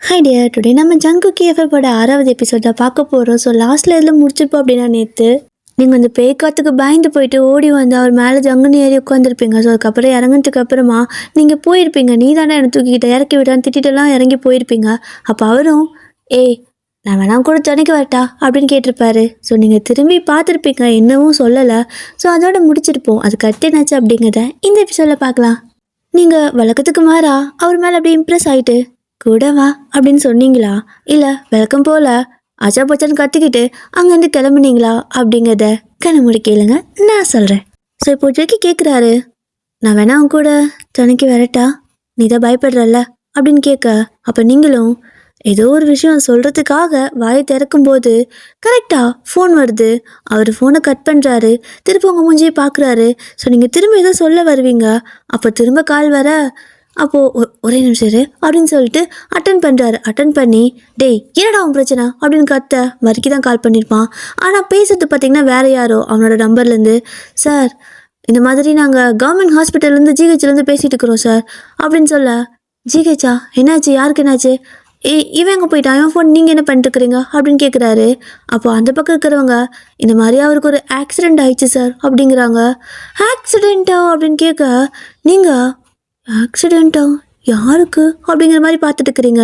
High dear, today நம்ம ஜங்கு கேஃபோட 6வது எபிசோட பார்க்க போகிறோம். ஸோ லாஸ்ட்டில் எதில் முடிச்சிருப்போம் அப்படின்னா, நேற்று நீங்கள் அந்த பேய்க்காத்துக்கு பயந்து போயிட்டு ஓடி வந்து அவர் மேலே ஜங்குன்னு ஏறி உட்காந்துருப்பீங்க. ஸோ அதுக்கப்புறம் இறங்கினதுக்கு அப்புறமா நீங்கள் போயிருப்பீங்க. நீ தானே என்னை தூக்கிக்கிட்ட இறக்கி விடான்னு திட்டிட்டுலாம் இறங்கி போயிருப்பீங்க. அப்போ அவரும் ஏய் நான் வேணா கூட துணைக்கு வரட்டா அப்படின்னு கேட்டிருப்பாரு. ஸோ நீங்கள் திரும்பி பார்த்துருப்பீங்க, என்னவும் சொல்லலை. ஸோ அதோட முடிச்சிருப்போம். அது கட்டேனாச்சு அப்படிங்கிறத இந்த எபிசோடில் பார்க்கலாம். நீங்கள் வழக்கத்துக்கு மாறா அவர் மேலே அப்படியே இம்ப்ரெஸ் ஆகிட்டு கூட வா அப்படின்னு சொன்னீங்களா, இல்லை வழக்கம் போல் அச்சா பச்சான்னு கத்திக்கிட்டு அங்கேருந்து கிளம்புனீங்களா அப்படிங்கிறத கண்ண கேளுங்க, நான் சொல்கிறேன். ஸோ இப்போ ஜெக்கி கேட்குறாரு, நான் வேணா அவங்க கூட துணைக்கு வரட்டா, நீ தான் பயப்படுறல்ல அப்படின்னு கேட்க, அப்போ நீங்களும் ஏதோ ஒரு விஷயம் சொல்கிறதுக்காக வாயை திறக்கும்போது கரெக்டாக ஃபோன் வருது. அவர் ஃபோனை கட் பண்ணுறாரு. திரும்ப உங்கள் மூஞ்சியை பார்க்குறாரு. ஸோ நீங்கள் திரும்ப ஏதோ சொல்ல வருவீங்க. அப்போ திரும்ப கால் வர, அப்போது ஒரே நிமிஷம் இரு அப்படின்னு சொல்லிட்டு அட்டன் பண்ணுறாரு. அட்டன் பண்ணி டேய் என்னடா அவன் பிரச்சனை அப்படின்னு கத்த வரைக்கும் தான் கால் பண்ணியிருப்பான். ஆனால் பேசுறது பார்த்திங்கன்னா வேறு யாரோ அவனோட நம்பர்லேருந்து, சார் இந்த மாதிரி நாங்கள் கவர்மெண்ட் ஹாஸ்பிட்டல்லேருந்து ஜிஹெச்லேருந்து பேசிகிட்டு இருக்கிறோம் சார் அப்படின்னு சொல்ல, ஜிஹெச்சா என்னாச்சு, யாருக்கு என்னாச்சு, இவன் எங்கே போயிட்டான், இவன் ஃபோன் நீங்கள் என்ன பண்ணிட்டுருக்குறீங்க அப்படின்னு கேட்குறாரு. அப்போ அந்த பக்கம் இருக்கிறவங்க இந்த மாதிரி அவருக்கு ஒரு ஆக்சிடெண்ட் ஆயிடுச்சு சார் அப்படிங்கிறாங்க. ஆக்சிடெண்ட்டா அப்படின்னு கேட்க, நீங்கள் ஆக்சிடெண்ட்டா யாருக்கு அப்படிங்கிற மாதிரி பார்த்துட்டு இருக்கிறீங்க.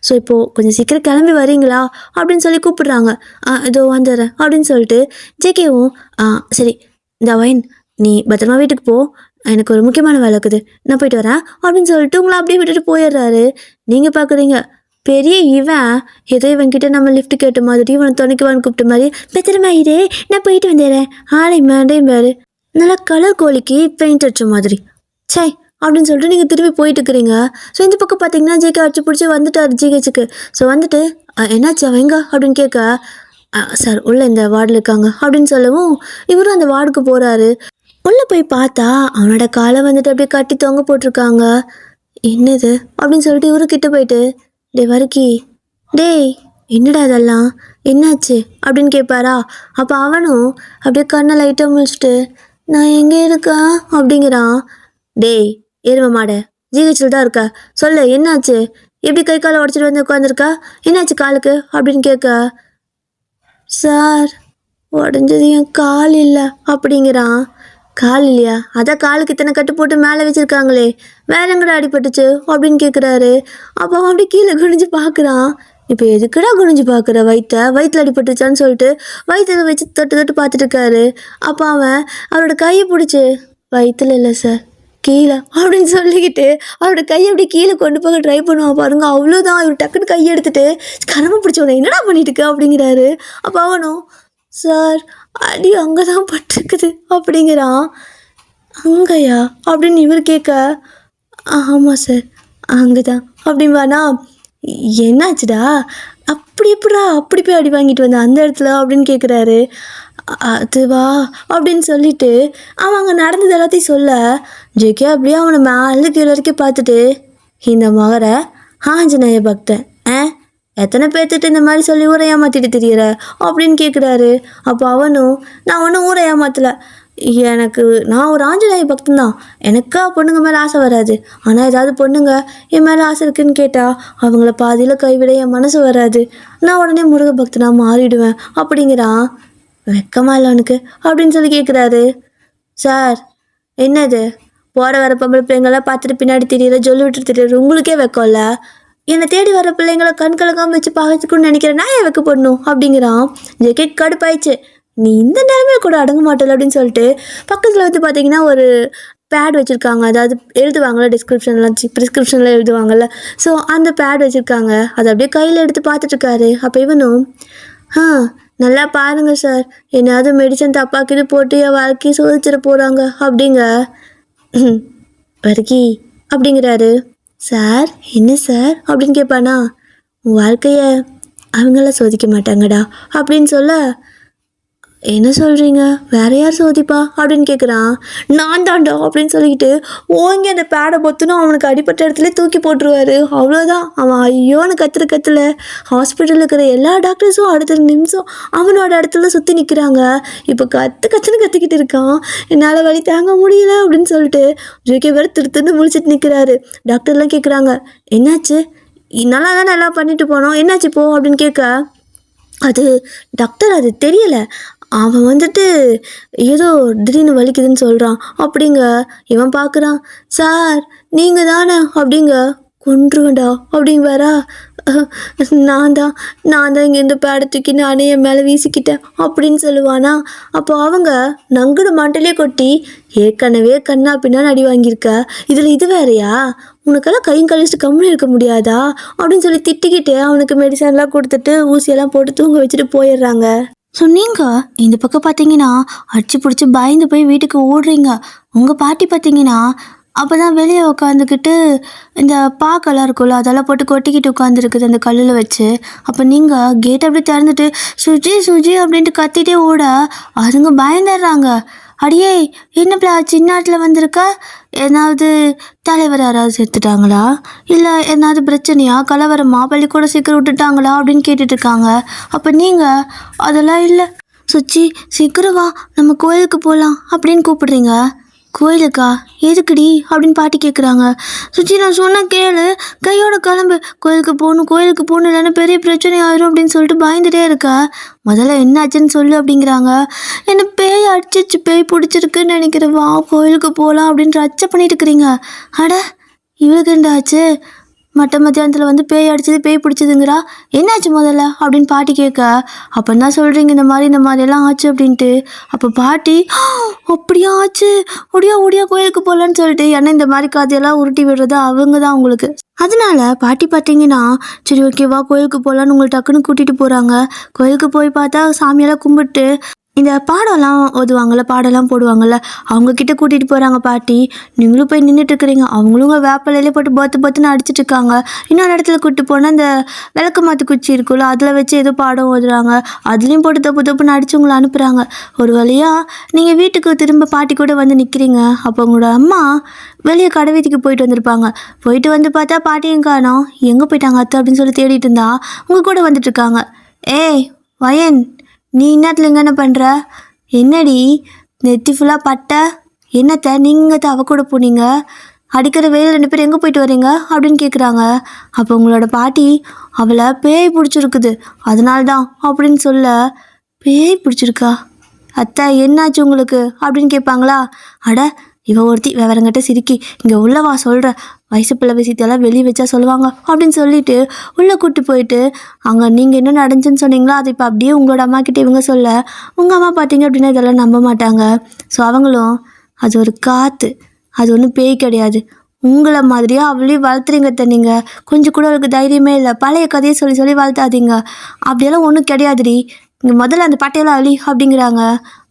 ஸோ இப்போது கொஞ்சம் சீக்கிரம் கிளம்பி வரீங்களா அப்படின்னு சொல்லி கூப்பிடுறாங்க. இதோ வந்துடுறேன் அப்படின்னு சொல்லிட்டு ஜேகேவும் சரி இந்த வைன் நீ பத்திரமா வீட்டுக்கு போ, எனக்கு ஒரு முக்கியமான வேலை இருக்குது, நான் போயிட்டு வரேன் அப்படின்னு சொல்லிட்டு உங்களை அப்படியே விட்டுட்டு போயிடுறாரு. நீங்கள் பார்க்குறீங்க பெரிய இவன் ஏதோ இவன்கிட்ட நம்ம லிஃப்ட் கேட்ட மாதிரி இவனை துணைக்குவான்னு கூப்பிட்ட மாதிரி, பத்திரமா இரு நான் போயிட்டு வந்துடுறேன் ஆளை மேண்டையும் பாரு, நல்லா கலர் கோழிக்கு பெயிண்ட் அடிச்ச மாதிரி சை அப்படின்னு சொல்லிட்டு நீங்கள் திரும்பி போயிட்டு இருக்கிறீங்க. ஸோ இந்த பக்கம் பார்த்தீங்கன்னா ஜேகே அடிச்சு பிடிச்சி வந்துட்டார் ஜிஹெச்சுக்கு. ஸோ வந்துட்டு என்னாச்சு அவன் எங்க அப்படின்னு கேட்க, சார் உள்ளே இந்த வார்டில் இருக்காங்க அப்படின்னு சொல்லவும் இவரும் அந்த வார்டுக்கு போகிறாரு. உள்ளே போய் பார்த்தா அவனோட காலை வந்துட்டு அப்படியே கட்டி தொங்க போட்டிருக்காங்க. என்னது அப்படின்னு சொல்லிட்டு இவருக்கிட்ட போயிட்டு, டே வரைக்கி டேய் என்னடா இதெல்லாம் என்னாச்சு அப்படின்னு கேட்பாரா. அப்போ அவனும் அப்படியே கண்ணை லைட்டாக முடிச்சுட்டு நான் எங்கே இருக்கேன் அப்படிங்கிறான். டேய் ஏறுவ மாட ஜிஹெச்சில் தான் இருக்கா, சொல்லு என்னாச்சு, எப்படி கை காலை உடச்சிட்டு வந்து உட்காந்துருக்கா, என்னாச்சு காலுக்கு அப்படின்னு கேட்க, சார் உடஞ்சது என் கால் இல்லை அப்படிங்கிறான். கால் இல்லையா, அதான் காலுக்கு இத்தனை கட்டு போட்டு மேலே வச்சுருக்காங்களே, வேற எங்கடா அடிபட்டுச்சு அப்படின்னு கேட்குறாரு. அப்போ அவன் அப்படி கீழே குனிஞ்சு பார்க்குறான். இப்போ எதுக்குடா குனிஞ்சு பார்க்குற, வயிற்றில் அடிபட்டுச்சான்னு சொல்லிட்டு வயிற்றில் வச்சு தொட்டு தொட்டு பார்த்துட்டு இருக்காரு. அப்போ அவன் அவரோட கையை பிடிச்சி வயிற்றில் இல்லை சார் கீழே அப்படின்னு சொல்லிக்கிட்டு அவரோட கையை அப்படி கீழே கொண்டு போக ட்ரை பண்ணுவான் பாருங்க. அவ்வளோதான், இவர் டக்குன்னு கையை எடுத்துட்டு கரமை பிடிச்சவனை என்னடா பண்ணிட்டு இருக்க அப்படிங்கிறாரு. அப்போ அவனும் சார் அடி அங்கே தான் பட்டிருக்குது அப்படிங்கிறான். அங்கேயா அப்படின்னு இவர் கேட்க, ஆமாம் சார் அங்கே தான் அப்படின்வானா. என்னாச்சுடா, அப்படி எப்படா அப்படி போய் அடி வாங்கிட்டு வந்த அந்த இடத்துல அப்படின்னு கேட்குறாரு. அதுவா அப்படின்னு சொல்லிட்டு அவன் அங்கே நடந்தது எல்லாத்தையும் சொல்ல, ஜெகே அப்படியே அவனை மேலே கீழே வரைக்கும் பார்த்துட்டு, இந்த மகர ஆஞ்சநேய பக்தன் எத்தனை பேர்த்துட்டு இந்த மாதிரி சொல்லி ஊரை ஏமாற்றிட்டு தெரியற அப்படின்னு கேட்குறாரு. அப்போ அவனும் நான் ஒன்றும் ஊரை ஏமாத்தலை, நான் ஒரு ஆஞ்சநேய பக்தன் தான், எனக்கா பொண்ணுங்க மேலே ஆசை வராது, ஆனால் ஏதாவது பொண்ணுங்க என் மேலே ஆசை இருக்குன்னு கேட்டால் அவங்கள பாதியில் கைவிட என் மனசு வராது, நான் உடனே முருக பக்தனாக மாறிடுவேன் அப்படிங்கிறான். வெக்கமா இல்லை அவனுக்கு அப்படின்னு சொல்லி கேட்குறாரு. சார் என்னது போகிற வர பொம்பளை பிள்ளைங்களாம் பார்த்துட்டு பின்னாடி தெரியல சொல்லி விட்டு தெரியல, உங்களுக்கே வெக்கம் இல்லை, என்னை தேடி வர பிள்ளைங்களை கண் கலங்காமல் வச்சு பார்த்துக்கணும்னு நினைக்கிறேன், நான் ஏன் வைக்க போடணும் அப்படிங்கிறான். ஜெகே கடுப்பாயிடுச்சு, நீ இந்த நிலைமையில கூட அடங்க மாட்டல அப்படின்னு சொல்லிட்டு பக்கத்தில் வந்து பார்த்தீங்கன்னா ஒரு பேட் வச்சுருக்காங்க, அதாவது எழுதுவாங்கள்ல டிஸ்கிரிப்ஷன்லாம் ப்ரிஸ்கிரிப்ஷனில் எழுதுவாங்கள்ல, ஸோ அந்த பேட் வச்சுருக்காங்க, அதை அப்படியே கையில் எடுத்து பார்த்துட்ருக்காரு. அப்போ இவனும் நல்லா பாருங்க சார், என்னையாவது மெடிசன் தப்பாக்கிது போட்டு என் வாழ்க்கையை சோதிச்சிட போகிறாங்க அப்படிங்க வர்க்கி அப்படிங்கிறாரு. சார் என்ன சார் அப்படின்னு கேட்பானா, உன் வாழ்க்கையை அவங்களாம் சோதிக்க மாட்டாங்கடா அப்படின்னு சொல்ல, என்ன சொல்கிறீங்க, வேற யார் சோதிப்பா அப்படின்னு கேட்குறான். நான் தாண்டா அப்படின்னு சொல்லிக்கிட்டு ஓங்கி அந்த பேடை பொத்துனும் அவனுக்கு அடிப்பட்ட இடத்துல தூக்கி போட்டுருவாரு. அவ்வளோதான், அவன் ஐயோன்னு கத்துல ஹாஸ்பிட்டலில் இருக்கிற எல்லா டாக்டர்ஸும் அடுத்த நிமிஷம் அவனோட இடத்துல சுற்றி நிற்கிறாங்க. இப்போ கத்துன்னு கத்திக்கிட்டு இருக்கான். என்னால் வலி தாங்க முடியல அப்படின்னு சொல்லிட்டு ஜேகே வேறு திருத்துன்னு முழிச்சிட்டு நிற்கிறாரு. டாக்டர்லாம் கேட்குறாங்க, என்னாச்சு, நல்லா தான் நல்லா பண்ணிட்டு போனோம், என்னாச்சு போ அப்படின்னு கேட்க, அது டாக்டர் அது தெரியல, அவன் வந்துட்டு ஏதோ திடீர்னு வலிக்குதுன்னு சொல்கிறான் அப்படிங்க. இவன் பார்க்குறான், சார் நீங்கள் தானே அப்படிங்க. கொன்றுவேண்டா அப்படிங்குவாரா. நான் தான் இங்கேருந்து பேடை தூக்கி நானே என் மேலே வீசிக்கிட்டேன் அப்படின்னு சொல்லுவானா. அப்போ அவங்க நங்குடு மாட்டிலே கொட்டி, ஏற்கனவே கண்ணா பின்னான்னு அடி வாங்கியிருக்க, இதில் இது வேறையா, உனக்கெல்லாம் கையும் கழிச்சிட்டு கம்முன்னு இருக்க முடியாதா அப்படின்னு சொல்லி திட்டிக்கிட்டே அவனுக்கு மெடிசன்லாம் கொடுத்துட்டு ஊசியெல்லாம் போட்டு தூங்க வச்சுட்டு போயிடுறாங்க. ஸோ நீங்கள் இந்த பக்கம் பார்த்தீங்கன்னா அடிச்சு பிடிச்சி பயந்து போய் வீட்டுக்கு ஓடுறீங்க. உங்கள் பாட்டி பார்த்தீங்கன்னா அப்போ தான் வெளியே உட்காந்துக்கிட்டு இந்த பாக்கெல்லாம் இருக்கும்ல அதெல்லாம் போட்டு கொட்டிக்கிட்டு உட்காந்துருக்குது அந்த கல்லில் வச்சு. அப்போ நீங்கள் கேட் அப்படி திறந்துட்டு சுஜி சுஜி அப்படின்ட்டு கத்திட்டே ஓட அதுங்க பயந்துடுறாங்க. அடியே என்னப்பா சின்னாட்டில் வந்திருக்க, ஏதாவது தலைவர் யாராவது செத்துட்டாங்களா, இல்லை ஏதாவது பிரச்சனையா, கலவரமா, பள்ளிக்கூட சீக்கிரம் விட்டுட்டாங்களா அப்படின்னு கேட்டுட்ருக்காங்க. அப்போ நீங்கள் அதெல்லாம் இல்லை சுச்சி சீக்கிரம் வா நம்ம கோயிலுக்கு போகலாம் அப்படின்னு கூப்பிடுறீங்க. கோயிலுக்கா, எதுக்குடி அப்படின்னு பாட்டி கேட்குறாங்க. சுச்சி நான் சொன்ன கேளு, கையோட கிளம்பு, கோயிலுக்கு போகணும் இல்லைன்னா பெரிய பிரச்சனை ஆயிரும் அப்படின்னு சொல்லிட்டு பயந்துட்டே இருக்கா. முதல்ல என்னாச்சுன்னு சொல்லு அப்படிங்கிறாங்க. என்ன பேய் அடிச்சிச்சு, பேய் பிடிச்சிருக்குன்னு நினைக்கிறேன், வா கோயிலுக்கு போகலாம் அப்படின்ற அச்சை பண்ணிட்டு இருக்கிறீங்க. அட இவளுக்கு என்ன ஆச்சு, மத்தியானத்தில் வந்து பேய் அடிச்சது பேய் பிடிச்சதுங்கிறா, என்னாச்சு முதல்ல அப்படின்னு பாட்டி கேட்க, அப்போ தான் சொல்கிறீங்க இந்த மாதிரியெல்லாம் ஆச்சு அப்படின்ட்டு. அப்போ பாட்டி அப்படியா ஆச்சு, ஒடியா கோயிலுக்கு போகலான்னு சொல்லிட்டு ஏன்னா இந்த மாதிரி கதையெல்லாம் உருட்டி விடுறது அவங்க தான் அவங்களுக்கு. அதனால பாட்டி பார்த்தீங்கன்னா சரி ஓகேவா கோயிலுக்கு போகலான்னு உங்களை டக்குன்னு கூட்டிகிட்டு போகிறாங்க. கோயிலுக்கு போய் பார்த்தா சாமியெல்லாம் கும்பிட்டு இந்த பாடம்லாம் ஓதுவாங்கள்ல, பாடம்லாம் போடுவாங்கள்ல, அவங்கக்கிட்ட கூட்டிகிட்டு போகிறாங்க பாட்டி. நீங்களும் போய் நின்றுட்டுருக்குறீங்க, அவங்களும் உங்கள் வேப்பிலையிலே போட்டு பத்துன்னு அடிச்சிட்ருக்காங்க. இன்னொரு இடத்துல கூப்பிட்டு போனால் இந்த விளக்கு மாற்று குச்சி இருக்குல்ல அதில் வச்சு ஏதோ பாடம் ஓதுறாங்க, அதுலேயும் போட்டு தப்புன்னு அடித்து உங்களை அனுப்புகிறாங்க. ஒரு வழியாக நீங்கள் வீட்டுக்கு திரும்ப பாட்டி கூட வந்து நிற்கிறீங்க. அப்போ உங்களோட அம்மா வெளியே கடை வீதிக்கு போயிட்டு வந்திருப்பாங்க. போயிட்டு வந்து பார்த்தா பாட்டியும் காணோம், எங்கே போயிட்டாங்க அத்தை அப்படின்னு சொல்லி தேடிட்டு இருந்தா உங்கள் கூட வந்துட்டுருக்காங்க. ஏய் வயன், நீ இன்னத்தில் இங்கே என்ன பண்ணுற, என்னடி நெத்தி ஃபுல்லாக பட்டை, என்னத்தை நீங்கள் அவ கூட போனீங்க, அடிக்கிற வெயில் 2 பேர் எங்கே போயிட்டு வரீங்க அப்படின்னு கேட்குறாங்க. அப்போ உங்களோட பாட்டி அவளை பேய் பிடிச்சிருக்குது அதனால தான் அப்படின்னு சொல்ல, பேய் பிடிச்சிருக்கா அத்தை என்னாச்சு உங்களுக்கு அப்படின்னு கேட்பாங்களா. அட இவ ஒருத்தி விவரங்கிட்ட சிரிக்கி, இங்கே உள்ளவா சொல்கிற, வயசு பிள்ளை விஷயத்தெல்லாம் வெளியே வச்சா சொல்லுவாங்க அப்படின்னு சொல்லிட்டு உள்ளே கூட்டி போயிட்டு அங்கே நீங்கள் என்ன நடந்துச்சுன்னு சொன்னீங்களோ அதை இப்போ அப்படியே உங்களோட அம்மா கிட்டே இவங்க சொல்ல, உங்கள் அம்மா பார்த்தீங்க அப்படின்னா இதெல்லாம் நம்ப மாட்டாங்க. ஸோ அவங்களும் அது ஒரு காற்று, அது ஒன்றும் பேய் கிடையாது, உங்களை மாதிரியே அவளையும் வளர்த்துறீங்க, நீங்கள் கொஞ்சம் கூட அவளுக்கு தைரியமே இல்லை, பழைய கதையை சொல்லி வளர்த்தாதீங்க, அப்படியெல்லாம் ஒன்றும் கிடையாதுடி, இங்கே முதல்ல அந்த பட்டையெல்லாம் அழி அப்படிங்கிறாங்க.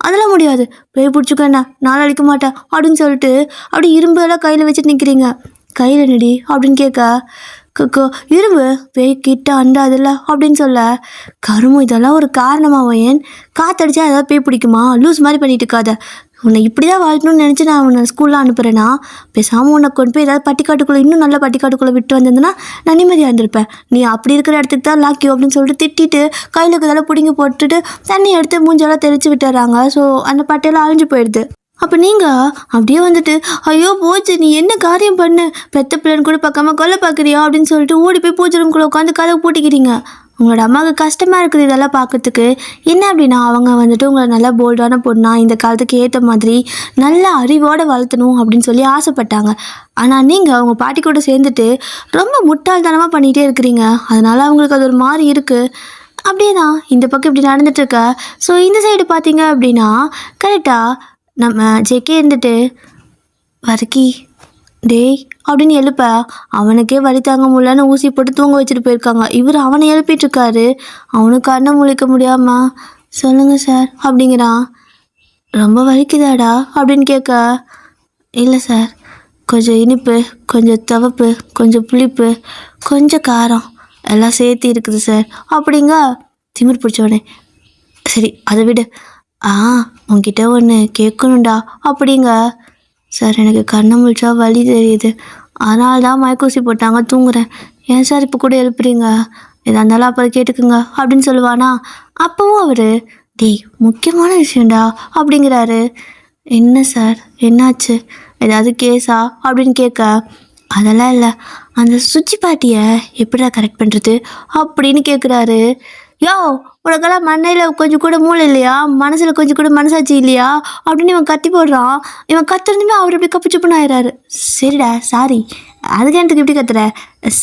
அதெல்லாம் முடியாது, பேய் பிடிச்சிக்க என்ன, நான் அழிக்க மாட்டேன் அப்படின்னு சொல்லிட்டு அப்படி இரும்பெல்லாம் கையில் வச்சுட்டு நிற்கிறீங்க. கையில் நடி அப்படின்னு கேட்க, இரும்பு பேய் கிட்ட அண்டாதில்ல அப்படின்னு சொல்ல, கருமம் இதெல்லாம் ஒரு காரணமாக, ஏன் காற்றடிச்சா ஏதாவது பேய் பிடிக்குமா, லூஸ் மாதிரி பண்ணிட்டு இருக்காத, உன்னை இப்படி தான் வாழ்க்கணும்னு நினச்சி நான் உன்னை ஸ்கூலில் அனுப்புகிறேன்னா பேசாமல் உன்னை கொண்டு போய் ஏதாவது பட்டிக்காட்டுக்குள்ளே இன்னும் நல்ல பட்டிக்காட்டுக்குள்ளே விட்டு வந்திருந்தேன்னா நான் நிம்மதியாக இருந்திருப்பேன், நீ அப்படி இருக்கிற இடத்துக்கு தான் லாக்கியோ அப்படின்னு சொல்லிட்டு திட்டிட்டு கையில் இருக்கிறதெல்லாம் பிடிங்கி போட்டுட்டு தண்ணி எடுத்து மூஞ்செல்லாம் தெளித்து விட்டுறாங்க. ஸோ அந்த பட்டையெல்லாம் அழிஞ்சு போயிடுது. அப்போ நீங்கள் அப்படியே வந்துட்டு ஐயோ போச்சு, நீ என்ன காரியம் பண்ணு, பெத்த பிள்ளைன்னு கூட பார்க்காம கொல்லை பார்க்குறியா அப்படின்னு சொல்லிட்டு ஓடி போய் பூஜை ரூம்குள்ளே உட்காந்து கதவை பூட்டிக்கிறீங்க. உங்களோட அம்மாவுக்கு கஷ்டமாக இருக்குது இதெல்லாம் பார்க்கறதுக்கு. என்ன அப்படின்னா அவங்க வந்துட்டு உங்களை நல்லா போல்டான பொண்ணா இந்த காலத்துக்கு ஏற்ற மாதிரி நல்ல அறிவோடு வளர்த்தணும் அப்படின்னு சொல்லி ஆசைப்பட்டாங்க. ஆனால் நீங்கள் அவங்க பாட்டி கூட சேர்ந்துட்டு ரொம்ப முட்டாள்தனமாக பண்ணிகிட்டே இருக்கிறீங்க. அதனால் அவங்களுக்கு அது ஒரு மாதிரி இருக்குது. அப்படியே தான் இந்த பக்கம் இப்படி நடந்துட்டுருக்க. ஸோ இந்த சைடு பார்த்தீங்க அப்படின்னா கரெக்டாக நம்ம ஜெக்கே இருந்துட்டு வர்க்கி டேய் அப்படின்னு எழுப்ப அவனுக்கே வலி தாங்க முடியலன்னு ஊசி போட்டு தூங்க வச்சுட்டு போயிருக்காங்க. இவர் அவனை எழுப்பிட்டுருக்காரு. அவனுக்கு கண்ணை முழிக்க முடியாமா, சொல்லுங்கள் சார் அப்படிங்கிறான். ரொம்ப வலிக்குதாடா அப்படின்னு கேட்க, இல்லை சார், கொஞ்சம் இனிப்பு, கொஞ்சம் துவப்பு, கொஞ்சம் புளிப்பு, கொஞ்சம் காரம் எல்லாம் சேர்த்து இருக்குது சார் அப்படிங்க. திமிர் பிடிச்சவனே, சரி அதை விடு, உன்கிட்ட ஒன்று கேட்கணுண்டா அப்படிங்க. சார் எனக்கு கண்ணை முழிச்சா வலி தெரியுது, அதனால தான் மயக்கூசி போட்டாங்க, தூங்குறேன், ஏன் சார் இப்போ கூட எழுப்புறீங்க, எதாக இருந்தாலும் அப்புறம் கேட்டுக்குங்க அப்படின்னு சொல்லுவானா. அப்போவும் அவர் டேய் முக்கியமான விஷயம்டா அப்படிங்கிறாரு. என்ன சார் என்னாச்சு, ஏதாவது கேஸா அப்படின்னு கேட்க, அதெல்லாம் இல்லை, அந்த சுச்சி பாட்டியை எப்படிடா கரெக்ட் பண்ணுறது அப்படின்னு கேட்குறாரு. யோ, உனக்கெல்லாம் மண்ணையில் கொஞ்சம் கூட மூளை இல்லையா, மனசில் கொஞ்சம் கூட மனசாட்சி இல்லையா அப்படின்னு இவன் கத்தி போடுறான். இவன் கத்துறதுமே அவர் அப்படி கப்பிச்சுப்புன்னு ஆயிடுறாரு. சரிடா சாரி, அதுக்கு எனக்கு இப்படி கத்துற,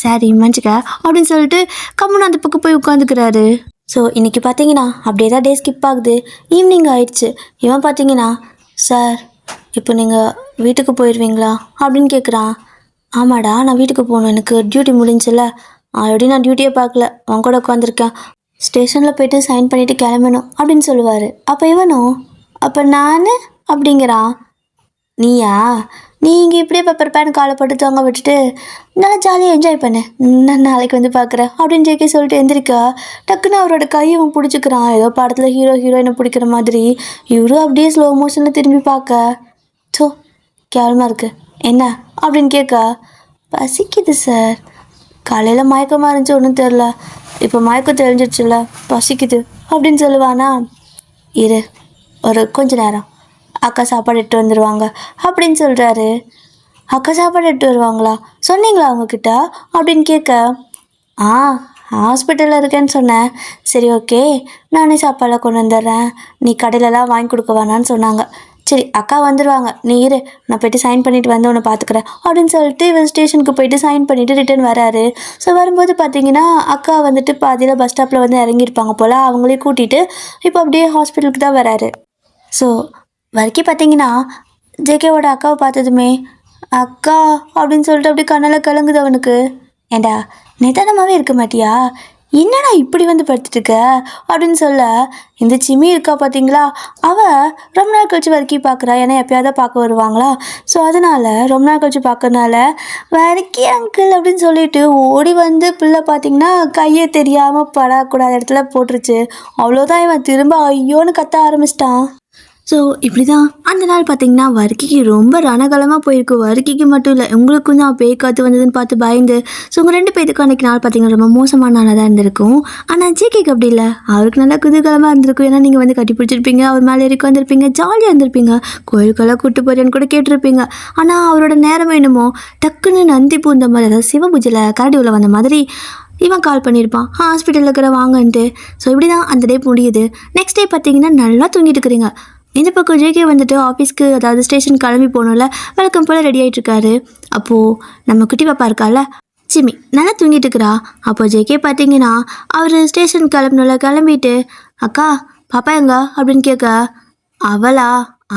சாரி மன்னிச்சுக்க அப்படின்னு சொல்லிட்டு கம்முன்னு அந்த பக்கம் போய் உட்காந்துக்கிறாரு. ஸோ இன்றைக்கி பார்த்தீங்கன்னா அப்படியே தான் டே ஸ்கிப் ஆகுது. ஈவினிங் ஆயிடுச்சு. இவன் பார்த்தீங்கன்னா, சார் இப்போ நீங்கள் வீட்டுக்கு போயிடுவீங்களா அப்படின்னு கேட்குறான். ஆமாடா, நான் வீட்டுக்கு போகணும், எனக்கு டியூட்டி முடிஞ்சில்ல, ஆல்ரெடி நான் டியூட்டியே பார்க்கல, அவன் கூட உட்காந்துருக்கேன், ஸ்டேஷனில் போய்ட்டு சைன் பண்ணிவிட்டு கிளம்பணும் அப்படின்னு சொல்லுவார். அப்போ இவனும் அப்போ நான் அப்படிங்கிறான். நீயா, நீ இங்கே இப்படியே பெப்பர் பேன் காலை போட்டு தொங்க விட்டுட்டு நல்லா ஜாலியாக என்ஜாய் பண்ணு, நான் நாளைக்கு வந்து பார்க்குறேன் அப்படின்னு ஜேகே சொல்லிட்டு எந்திரிக்கா. டக்குன்னு அவரோட கையை அவன் பிடிச்சிக்கிறான். ஏதோ படத்தில் ஹீரோயினை பிடிக்கிற மாதிரி. இவரும் அப்படியே ஸ்லோ மோஷனில் திரும்பி பார்க்க, ஸோ கேவலமாக இருக்குது என்ன அப்படின்னு கேட்க, பசிக்குது சார், காலையில் மயக்கமாக இருந்துச்சு ஒன்றும் தெரில, இப்போ மயக்கம் தெரிஞ்சிடுச்சுல்ல, பசிக்குது அப்படின்னு சொல்லுவானா. இரு ஒரு கொஞ்ச நேரம், அக்கா சாப்பாடு எடுத்து வந்துடுவாங்க அப்படின்னு சொல்கிறாரு. அக்கா சாப்பாடு எடுத்து வருவாங்களா, சொன்னீங்களா அவங்கக்கிட்ட அப்படின்னு கேட்க, ஹாஸ்பிட்டலில் இருக்கேன்னு சொன்னேன், சரி ஓகே நானே சாப்பாடெலாம் கொண்டு வந்துடுறேன், நீ கடையிலலாம் வாங்கி கொடுக்க வேணான்னு சொன்னாங்க, சரி அக்கா வந்துடுவாங்க, நீ இரு, நான் போய்ட்டு சைன் பண்ணிவிட்டு வந்து உன்னை பார்த்துக்கிறேன் அப்படின்னு சொல்லிட்டு இவர் ஸ்டேஷனுக்கு போயிட்டு சைன் பண்ணிவிட்டு ரிட்டர்ன் வராரு. ஸோ வரும்போது பார்த்தீங்கன்னா அக்கா வந்துட்டு பாதியில் பஸ் ஸ்டாப்பில் வந்து இறங்கியிருப்பாங்க போல், அவங்களே கூட்டிகிட்டு இப்போ அப்படியே ஹாஸ்பிட்டலுக்கு தான் வராரு. ஸோ வரைக்கும் பார்த்தீங்கன்னா ஜேகேவோட அக்காவை பார்த்ததுமே அக்கா அப்படின்னு சொல்லிட்டு அப்படியே கண்ணால் கலங்குது அவனுக்கு. ஏண்டா நிதானமாகவே இருக்க மாட்டியா, என்னடா இப்படி வந்து படுத்துட்டுருக்க அப்படின்னு சொல்ல, இந்த சிமி இருக்கா பார்த்தீங்களா, அவள் ரொம்ப நாள் கழிச்சு வரைக்கும் பார்க்குறா, ஏன்னா எப்பயாவது பார்க்க வருவாங்களா, ஸோ அதனால் ரொம்ப நாள் கழிச்சு பார்க்கறனால வரைக்கும் அங்கிள் அப்படின்னு சொல்லிட்டு ஓடி வந்து பிள்ளை பார்த்தீங்கன்னா கையை தெரியாமல் படக்கூடாத இடத்துல போட்டுருச்சு. அவ்வளோதான், இவன் திரும்ப ஐயோன்னு கத்த ஆரம்பிச்சிட்டான். ஸோ இப்படி தான் அந்த நாள் பார்த்தீங்கன்னா வர்க்கிக்கு ரொம்ப ரணகலமாக போயிருக்கு. வர்க்கிக்கு மட்டும் இல்லை, உங்களுக்கும் தான் பேய் காற்று வந்ததுன்னு பார்த்து பயந்து. ஸோ உங்கள் 2 பேருக்கு அன்றைக்கி நாள் பார்த்தீங்கன்னா ரொம்ப மோசமான நாளாக தான் இருந்திருக்கும். ஆனால் ஜேகேக்கு அப்படி இல்லை, அவருக்கு நல்லா குதூகலமாக இருந்திருக்கும். ஏன்னா நீங்கள் வந்து கட்டி பிடிச்சிருப்பீங்க, அவர் மேலே ஏறி வந்திருப்பீங்க, ஜாலியாக இருந்திருப்பீங்க, கோயிலுக்கெல்லாம் கூட்டு போகிறேன்னு கூட கேட்டிருப்பீங்க. ஆனால் அவரோட நேரம் என்னமோ டக்குன்னு நந்தி பூந்த மாதிரி, அதாவது சிவபூஜையில் கரடி உள்ள வந்த மாதிரி இவன் கால் பண்ணியிருப்பான் ஹாஸ்பிட்டலில் இருக்கிற வாங்கன்ட்டு. ஸோ இப்படி தான் அந்த டே முடியுது. நெக்ஸ்ட் டே பார்த்தீங்கன்னா நல்லா தூங்கிட்டு இருக்கிறீங்க. இந்த பக்கம் ஜேகே வந்துட்டு ஆஃபீஸ்க்கு, அதாவது ஸ்டேஷன் கிளம்பி போகணும்ல, வழக்கம் போல் ரெடி ஆகிட்டுருக்காரு. அப்போது நம்ம குட்டி பாப்பா இருக்கால சிமி நல்லா தூங்கிட்டு இருக்கிறா. அப்போ ஜேகே பார்த்தீங்கன்னா அவர் ஸ்டேஷன் கிளம்பணும்ல, கிளம்பிட்டு அக்கா பாப்பா எங்க அப்படின்னு கேட்க,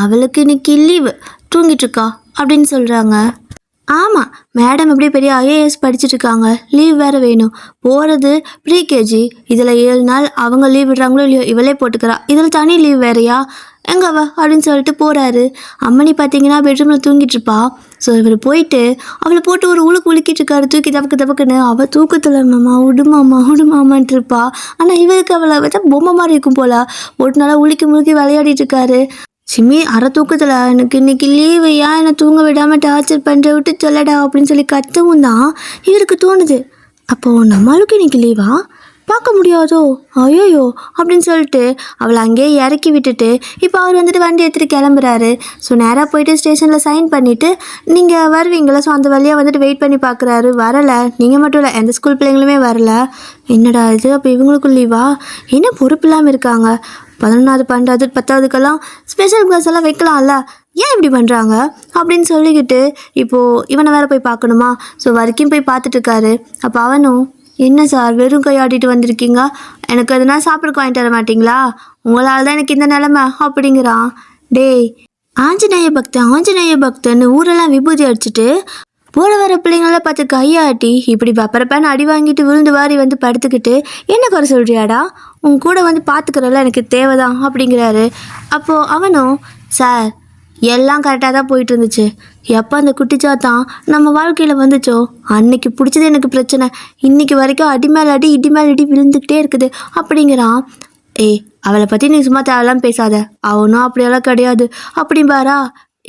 அவளுக்கு இன்னைக்கு லீவு, தூங்கிட்டுருக்கா அப்படின்னு சொல்கிறாங்க. ஆமாம் மேடம் எப்படி பெரிய ஐஏஎஸ் படிச்சுட்ருக்காங்க, லீவ் வேறு வேணும், போகிறது ப்ரீகேஜி, இதில் 7 நாள் அவங்க லீவ் விடுறாங்களோ இல்லையோ இவளே போட்டுக்கிறா, இதில் தனி லீவ் வேறையா, எங்கவா அப்படின்னு சொல்லிட்டு போகிறாரு. அம்மனி பார்த்தீங்கன்னா பெட்ரூமில் தூங்கிட்டுருப்பா. ஸோ இவர் போயிட்டு அவளை போட்டு ஒரு உலுக்கிட்டு இருக்காரு, தூக்கி தப்புக்குன்னு. அவள் தூக்கத்தில் விடுமாமான்ட்டு இருப்பா. ஆனால் இவருக்கு அவளை வச்சா பொம்மை மாதிரி இருக்கும் போல, போட்டு நல்லா முழுக்கி விளையாடிட்டு இருக்காரு. சிமி அரை தூக்கத்தில், எனக்கு இன்னைக்கு லீவு, ஏன் என்னை தூங்க விடாமல் டார்ச்சர் பண்ணுற, விட்டு சொல்லடா அப்படின்னு சொல்லி கத்தவும் தான் இவருக்கு தோணுது. அப்போது நம்மளுக்கு இன்னைக்கு லீவா, பார்க்க முடியாதோ, ஐயோயோ அப்படின்னு சொல்லிட்டு அவளை அங்கேயே இறக்கி விட்டுட்டு இப்போ அவர் வந்துட்டு வண்டி எடுத்துகிட்டு கிளம்புறாரு. ஸோ நேராக போயிட்டு ஸ்டேஷனில் சைன் பண்ணிவிட்டு நீங்கள் வருவீங்களா, ஸோ அந்த வழியாக வந்துட்டு வெயிட் பண்ணி பார்க்குறாரு. வரலை, நீங்கள் மட்டும் இல்லை, எந்த ஸ்கூல் பிள்ளைங்களுமே வரலை. என்னடா இது, அப்போ இவங்களுக்கும் லீவா, என்ன பொறுப்பு இல்லாமல் இருக்காங்க, 11வது 12வது 10வதுக்கெல்லாம் ஸ்பெஷல் கிளாஸ் எல்லாம் வைக்கலாம்ல, ஏன் இப்படி பண்ணுறாங்க அப்படின்னு சொல்லிக்கிட்டு இப்போது இவனை வேறு போய் பார்க்கணுமா. ஸோ வரைக்கும் போய் பார்த்துட்ருக்காரு. அப்போ அவனும், என்ன சார் வெறும் கையாடிட்டு வந்திருக்கீங்க, எனக்கு எதுனா சாப்பிட்றக்கு வாங்கிட்டு வர மாட்டிங்களா, உங்களால் தான் எனக்கு இந்த நிலமை அப்படிங்கிறான். டேய் ஆஞ்சநேய பக்தன்னு ஊரெல்லாம் விபூதி அடிச்சுட்டு போட வர பிள்ளைங்களெல்லாம் பார்த்து கையாட்டி இப்படி பப்பரப்பான்னு அடி வாங்கிட்டு விழுந்து வாரி வந்து படுத்துக்கிட்டு என்ன குறை சொல்கிறியாடா, உன் கூட வந்து பார்த்துக்கிறல எனக்கு தேவைதான் அப்படிங்கிறாரு. அப்போது அவனும், சார் எல்லாம் கரெக்டாக தான் போயிட்டு இருந்துச்சு, எப்போ அந்த குட்டிச்சாத்தான் நம்ம வாழ்க்கையில் வந்துச்சோ அன்னைக்கு பிடிச்சது எனக்கு பிரச்சனை, இன்றைக்கி வரைக்கும் அடி மேல் அடி இடி மேல் இடி விழுந்துக்கிட்டே இருக்குது அப்படிங்கிறான். ஏய் அவளை பற்றி நீ சும்மா தேவையெல்லாம் பேசாத, அவனும் அப்படியெல்லாம் கிடையாது அப்படிம்பாரா.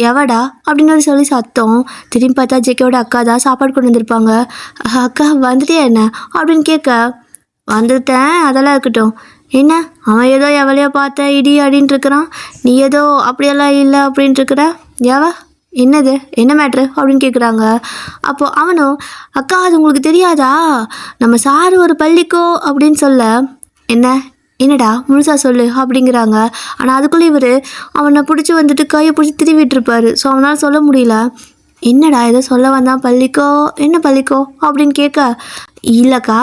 எவடா அப்படின்னு சொல்லி சத்தம். திரும்பி பார்த்தா ஜேகேவோட அக்கா தான் சாப்பாடு கொண்டு வந்திருப்பாங்க. அக்கா வந்துட்டே என்ன அப்படின்னு கேட்க, வந்துட்டேன் அதெல்லாம் இருக்கட்டும், என்ன அவன் ஏதோ எவளையோ பார்த்த இடி அப்படின்ட்டு இருக்கிறான், நீ ஏதோ அப்படியெல்லாம் இல்லை அப்படின்ட்டு இருக்கிற, என்னது என்ன மேட்ரு அப்படின்னு கேட்குறாங்க. அப்போது அவனும் அக்கா அது உங்களுக்கு தெரியாதா, நம்ம சார் ஒரு பள்ளிக்கோ அப்படின்னு சொல்ல, என்னடா முழுசாக சொல்லு அப்படிங்கிறாங்க. ஆனால் அதுக்குள்ளே இவர் அவனை பிடிச்சி வந்துட்டு கையை பிடிச்சி திருவிட்டுருப்பாரு. ஸோ அவனால் சொல்ல முடியல. என்னடா ஏதோ சொல்ல வந்தான், பள்ளிக்கோ என்ன பள்ளிக்கோ அப்படின்னு கேட்க, இல்லைக்கா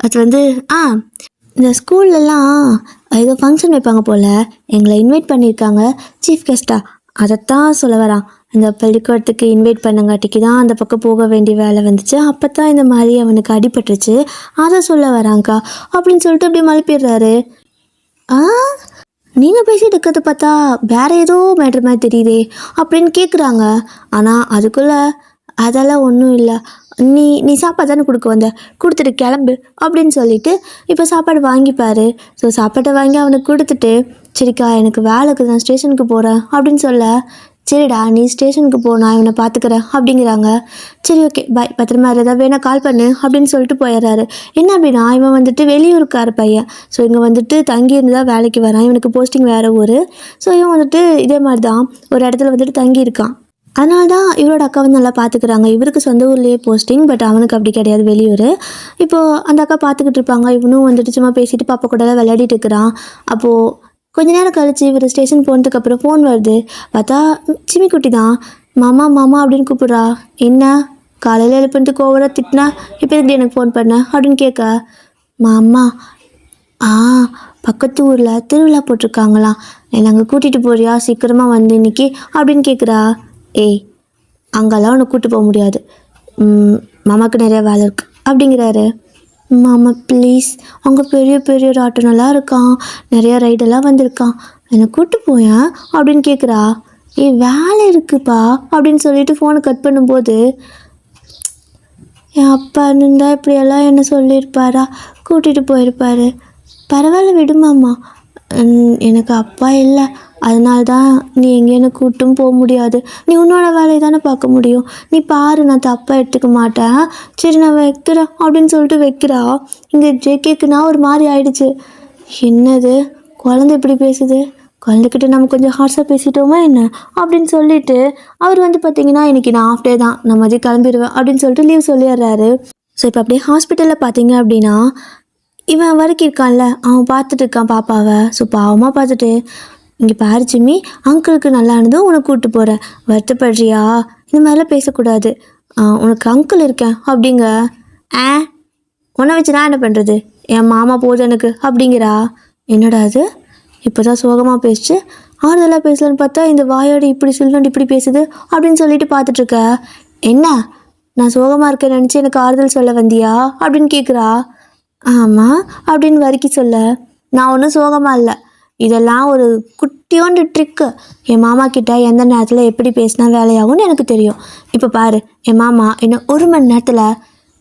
அது வந்து இந்த ஸ்கூல்லலாம் ஏதோ ஃபங்க்ஷன் வைப்பாங்க போல், எங்களை இன்வைட் பண்ணியிருக்காங்க சீஃப் கெஸ்ட்டாக, அதைத்தான் சொல்ல வரான். அந்த பள்ளிக்கூடத்துக்கு இன்வைட் பண்ணங்காட்டிக்கு தான் அந்த பக்கம் போக வேண்டிய வேலை வந்துச்சு. அப்போ தான் இந்த மாதிரி அவனுக்கு அடிபட்டுருச்சு, அதை சொல்ல வராங்க்கா அப்படின்னு சொல்லிட்டு அப்படியே மழுப்பிடுறாரு. நீங்கள் பேசிகிட்டு இருக்கிறத பார்த்தா வேறு ஏதோ மேட்ரு மாதிரி தெரியுதே அப்படின்னு கேட்குறாங்க. ஆனால் அதுக்குள்ளே அதெல்லாம் ஒன்றும் இல்லை, நீ சாப்பாடு தானே கொடுக்க வந்த, கொடுத்துட்டு கிளம்பு அப்படின்னு சொல்லிட்டு இப்போ சாப்பாடு வாங்கிப்பார். ஸோ சாப்பாட்டை வாங்கி அவனுக்கு கொடுத்துட்டு, சரிக்கா எனக்கு வேலைக்கு நான் ஸ்டேஷனுக்கு போகிறேன் அப்படின்னு சொல்ல, சரிடா நீ ஸ்டேஷனுக்கு போ, நான் இவனை பார்த்துக்கிறேன் அப்படிங்கிறாங்க. சரி ஓகே பாய், பத்திரமா ஏதாவது வேணால் கால் பண்ணு அப்படின்னு சொல்லிட்டு போயிடுறாரு. என்ன அப்படின்னா இவன் வந்துட்டு வெளியூருக்கார பையன். ஸோ இங்கே வந்துட்டு தங்கி இருந்தால் வேலைக்கு வரான், இவனுக்கு போஸ்டிங் வேறு ஊர். ஸோ இவன் வந்துட்டு இதே மாதிரி தான் ஒரு இடத்துல வந்துட்டு தங்கியிருக்கான். அதனால தான் இவரோட அக்கா வந்து நல்லா பார்த்துக்கிறாங்க. இவருக்கு சொந்த ஊர்லேயே போஸ்டிங், பட் அவனுக்கு அப்படி கிடையாது, வெளியூர். இப்போது அந்த அக்கா பார்த்துக்கிட்டு இருப்பாங்க. இவனும் வந்துட்டு சும்மா பேசிட்டு பாப்பா கூடலாம் விளையாடிட்டு இருக்கிறான். அப்போது கொஞ்ச நேரம் கழிச்சு இவர் ஸ்டேஷன் போனதுக்கப்புறம் ஃபோன் வருது. பார்த்தா சிமி குட்டி தான். மாமா மாமா அப்படின்னு கூப்பிட்றா. என்ன காலையில் எழுப்பிட்டு கோவராக திட்டினா, இப்போ எப்படி எனக்கு ஃபோன் பண்ண அப்படின்னு கேட்க, மாமா பக்கத்து ஊரில் திருவிழா போட்டிருக்காங்களாம், என்னை அங்கே கூட்டிகிட்டு போறியா சீக்கிரமாக வந்து இன்னைக்கு அப்படின்னு கேட்குறா. ஏய் அங்கெல்லாம் உன்னை கூப்பிட்டு போக முடியாது, மாமாவுக்கு நிறையா வேலை இருக்குது அப்படிங்கிறாரு. மாமா ப்ளீஸ், அங்கே பெரிய பெரிய ராட்டனெல்லாம் இருக்கான், நிறையா ரைடெல்லாம் வந்திருக்கான், என்னை கூப்பிட்டு போயேன் அப்படின்னு கேட்குறா. வேலை இருக்குப்பா அப்படின்னு சொல்லிட்டு ஃபோனை கட் பண்ணும்போது, என் அப்பா இருந்தா இப்படியெல்லாம் என்ன சொல்லியிருப்பாரா, கூட்டிகிட்டு போயிருப்பாரு, பரவாயில்ல விடுமாம்மா, எனக்கு அப்பா இல்லை, அதனால தான் நீ எங்கேயும் கூட்டும் போக முடியாது, நீ உன்னோட வேலையை தானே பார்க்க முடியும், நீ பாரு நான் தப்பாக எடுத்துக்க மாட்டேன், சரி நான் வைக்கிறேன் அப்படின்னு சொல்லிட்டு வைக்கிறா. இங்கே ஜேகேக்குன்னா ஒரு மாதிரி ஆயிடுச்சு. என்னது குழந்தை இப்படி பேசுது, குழந்தைக்கிட்ட நம்ம கொஞ்சம் ஹார்ஸாக பேசிட்டோமா என்ன அப்படின்னு சொல்லிட்டு அவர் வந்து பார்த்திங்கன்னா இன்றைக்கி நான் ஆஃப் டே தான், நான் மதியம் கிளம்பிடுவேன் அப்படின்னு சொல்லிட்டு லீவ் சொல்லிடுறாரு. ஸோ இப்போ அப்படியே ஹாஸ்பிட்டலில் பார்த்தீங்க அப்படின்னா இவன் வரைக்கும் இருக்கான்ல, அவன் பார்த்துட்டு இருக்கான் பாப்பாவை. ஸோ பாவமாக பார்த்துட்டு, இங்கே பாரு சிம்மி, அங்கிளுக்கு நல்லா இருந்ததும் உனக்கு கூப்பிட்டு போகிறேன், வருத்தப்படுறியா, இந்த மாதிரிலாம் பேசக்கூடாது, உனக்கு அங்கிள் இருக்கேன் அப்படிங்க. உன்னை வச்சு நான் என்ன பண்ணுறது, என் மாமா போதும் எனக்கு அப்படிங்கிறா. என்னடா அது இப்போ தான் சோகமாக பேசிச்சு, ஆறுதலாக பேசலன்னு பார்த்தா இந்த வாயோடு இப்படி சொல்லுவேன் இப்படி பேசுது அப்படின்னு சொல்லிட்டு பார்த்துட்ருக்க. என்ன நான் சோகமாக இருக்கேன்னு நினச்சி எனக்கு ஆறுதல் சொல்ல வந்தியா அப்படின்னு கேட்குறா. ஆமாம் அப்படின்னு வரைக்கி சொல்ல, நான் ஒன்றும் சோகமாக இல்லை, இதெல்லாம் ஒரு குட்டியோண்டு ட்ரிக்கு, என் மாமா கிட்ட எந்த நேரத்தில் எப்படி பேசினா வேலையாகும்னு எனக்கு தெரியும். இப்போ பாரு, என் மாமா இன்னும் 1 மணி நேரத்தில்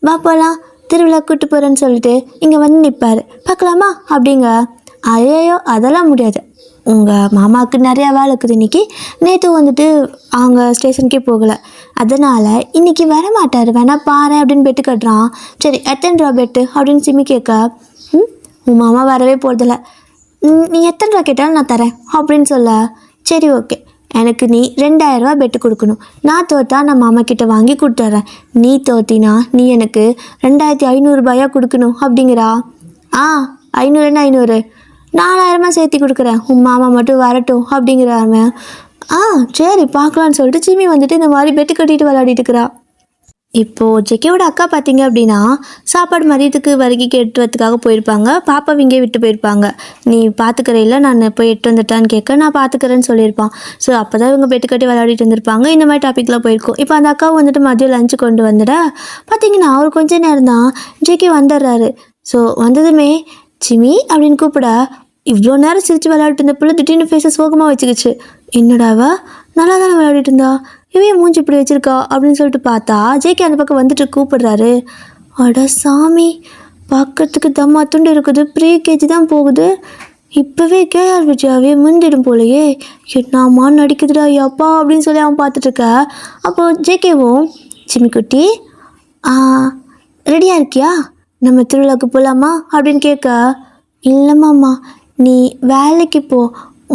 வா போகலாம் திருவிழா கூட்டு போகிறேன்னு சொல்லிட்டு இங்கே வந்து நிற்பார், பார்க்கலாமா அப்படிங்க. ஐயோ அதெல்லாம் முடியாது, உங்கள் மாமாவுக்கு நிறையா வேலை இருக்குது இன்றைக்கி, நேற்று வந்துட்டு அவங்க ஸ்டேஷனுக்கே போகலை, அதனால் இன்றைக்கி வரமாட்டார், வேணா பாரு அப்படின்னு பெட்டு கட்டுறான். சரி எத்தனை ரூபா பெட்டு அப்படின்னு சிம்மி கேட்க, உன் மாமா வரவே போகிறதில்ல, நீ எத்தனை ரூபா கேட்டாலும் நான் தரேன் அப்படின்னு சொல்ல, சரி ஓகே எனக்கு நீ 2000 ரூபா பெட்டு கொடுக்கணும், நான் தோற்றா நான் மாமா கிட்டே வாங்கி கொடுத்துட்றேன், நீ தோற்றினா நீ எனக்கு 2500 ரூபாயா கொடுக்கணும் அப்படிங்கிறா. 500 500 4000 சேர்த்தி கொடுக்குறேன், உன் மாமா மட்டும் வரட்டும் அப்படிங்கிறாங்க. சரி பார்க்கலான்னு சொல்லிட்டு சிம்மி வந்துட்டு இந்த மாதிரி பெட்டு கட்டிட்டு விளையாடிட்டு இருக்கிறா. இப்போது ஜெக்கியோட அக்கா பார்த்தீங்க அப்படின்னா சாப்பாடு மதியத்துக்கு வரைக்கும் எட்டு வரத்துக்காக போயிருப்பாங்க, பாப்பா இங்கே விட்டு போயிருப்பாங்க. நீ பார்த்துக்கிறேன், நான் போய் எட்டு வந்துட்டான்னு கேட்க, நான் பார்த்துக்கிறேன்னு சொல்லியிருப்பான். ஸோ அப்போ தான் இவங்க பெட்டு கட்டி விளையாடிட்டு இருந்திருப்பாங்க. இந்த மாதிரி டாப்பிக்லாம் போயிருக்கும். இப்போ அந்த அக்காவும் வந்துட்டு மதியம் லஞ்சு கொண்டு வந்துட பார்த்தீங்கன்னா அவர் கொஞ்ச நேரம் தான் ஜெக்கி வந்துடுறாரு. ஸோ வந்ததுமே சிமி அப்படின்னு கூப்பிட, இவ்வளோ நேரம் சிரித்து விளையாடிட்டு இருந்த பிள்ளை திடீர்னு ஃபேஸை சோகமாக வச்சுக்கிச்சு. என்னடாவா நல்லா தானே விளையாடிட்டு இருந்தா, இவையே மூஞ்சி இப்படி வச்சிருக்கா அப்படின்னு சொல்லிட்டு பார்த்தா ஜேகே அந்த பக்கம் வந்துட்டு கூப்பிடுறாரு. அட சாமி, பார்க்கறதுக்கு தம்மா துண்டு இருக்குது, ப்ரீ கேஜி தான் போகுது, இப்போவே கேஆர் விஜயாவே முந்திடும் போலையே, என்னம்மா நடிக்குதுடா அப்பா அப்படின்னு சொல்லி அவன் பார்த்துட்ருக்க. அப்போது ஜேகேவும், சிமிக்குட்டி ரெடியாக இருக்கியா, நம்ம திருவிழாவுக்கு போகலாமா அப்படின்னு கேட்க, இல்லைம்மாம்மா நீ வேலைக்கு போ,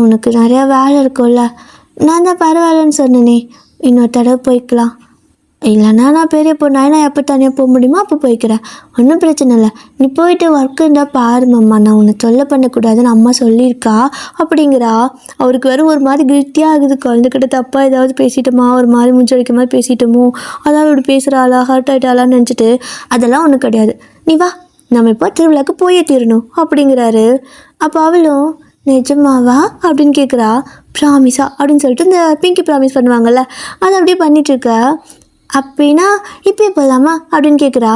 உனக்கு நிறையா வேலை இருக்கும்ல, நான் தான் பரவாயில்லன்னு சொன்னேனே, இன்னொரு தடவை போய்க்கலாம். இல்லைன்னா நான் பெரிய பொண்ணாக நான் எப்போ தனியாக போக முடியுமோ அப்போ போய்க்கிறேன், ஒன்றும் பிரச்சனை இல்லை. நீ போயிட்டு ஒர்க் இருந்தால் பாரு மாமா, நான் உன்னை தொல்லை பண்ணக்கூடாதுன்னு அம்மா சொல்லியிருக்கா அப்படிங்கிறா. அவருக்கு வேறு ஒரு மாதிரி கில்ட்டியாக ஆகுது. குழந்தைக்கிட்ட தப்பாக ஏதாவது பேசிட்டோமா, ஒரு மாதிரி மூஞ்சடிக்க மாதிரி பேசிட்டோமோ, அதாவது இப்படி பேசுகிறாளா, ஹர்ட் ஆகிட்டாளான்னு நினச்சிட்டு, அதெல்லாம் ஒன்றும் கிடையாது, நீ வா நம்ம இப்போ திருவிழாக்கு போயே தீரணும் அப்படிங்கிறாரு. அப்போ அவளும் நிஜமாவா அப்படின்னு கேட்குறா. ப்ராமிஸா அப்படின்னு சொல்லிட்டு இந்த பிங்கி ப்ராமிஸ் பண்ணுவாங்கள்ல, அதை அப்படியே பண்ணிகிட்ருக்க. அப்படின்னா இப்போயே போகலாமா அப்படின்னு கேட்குறா.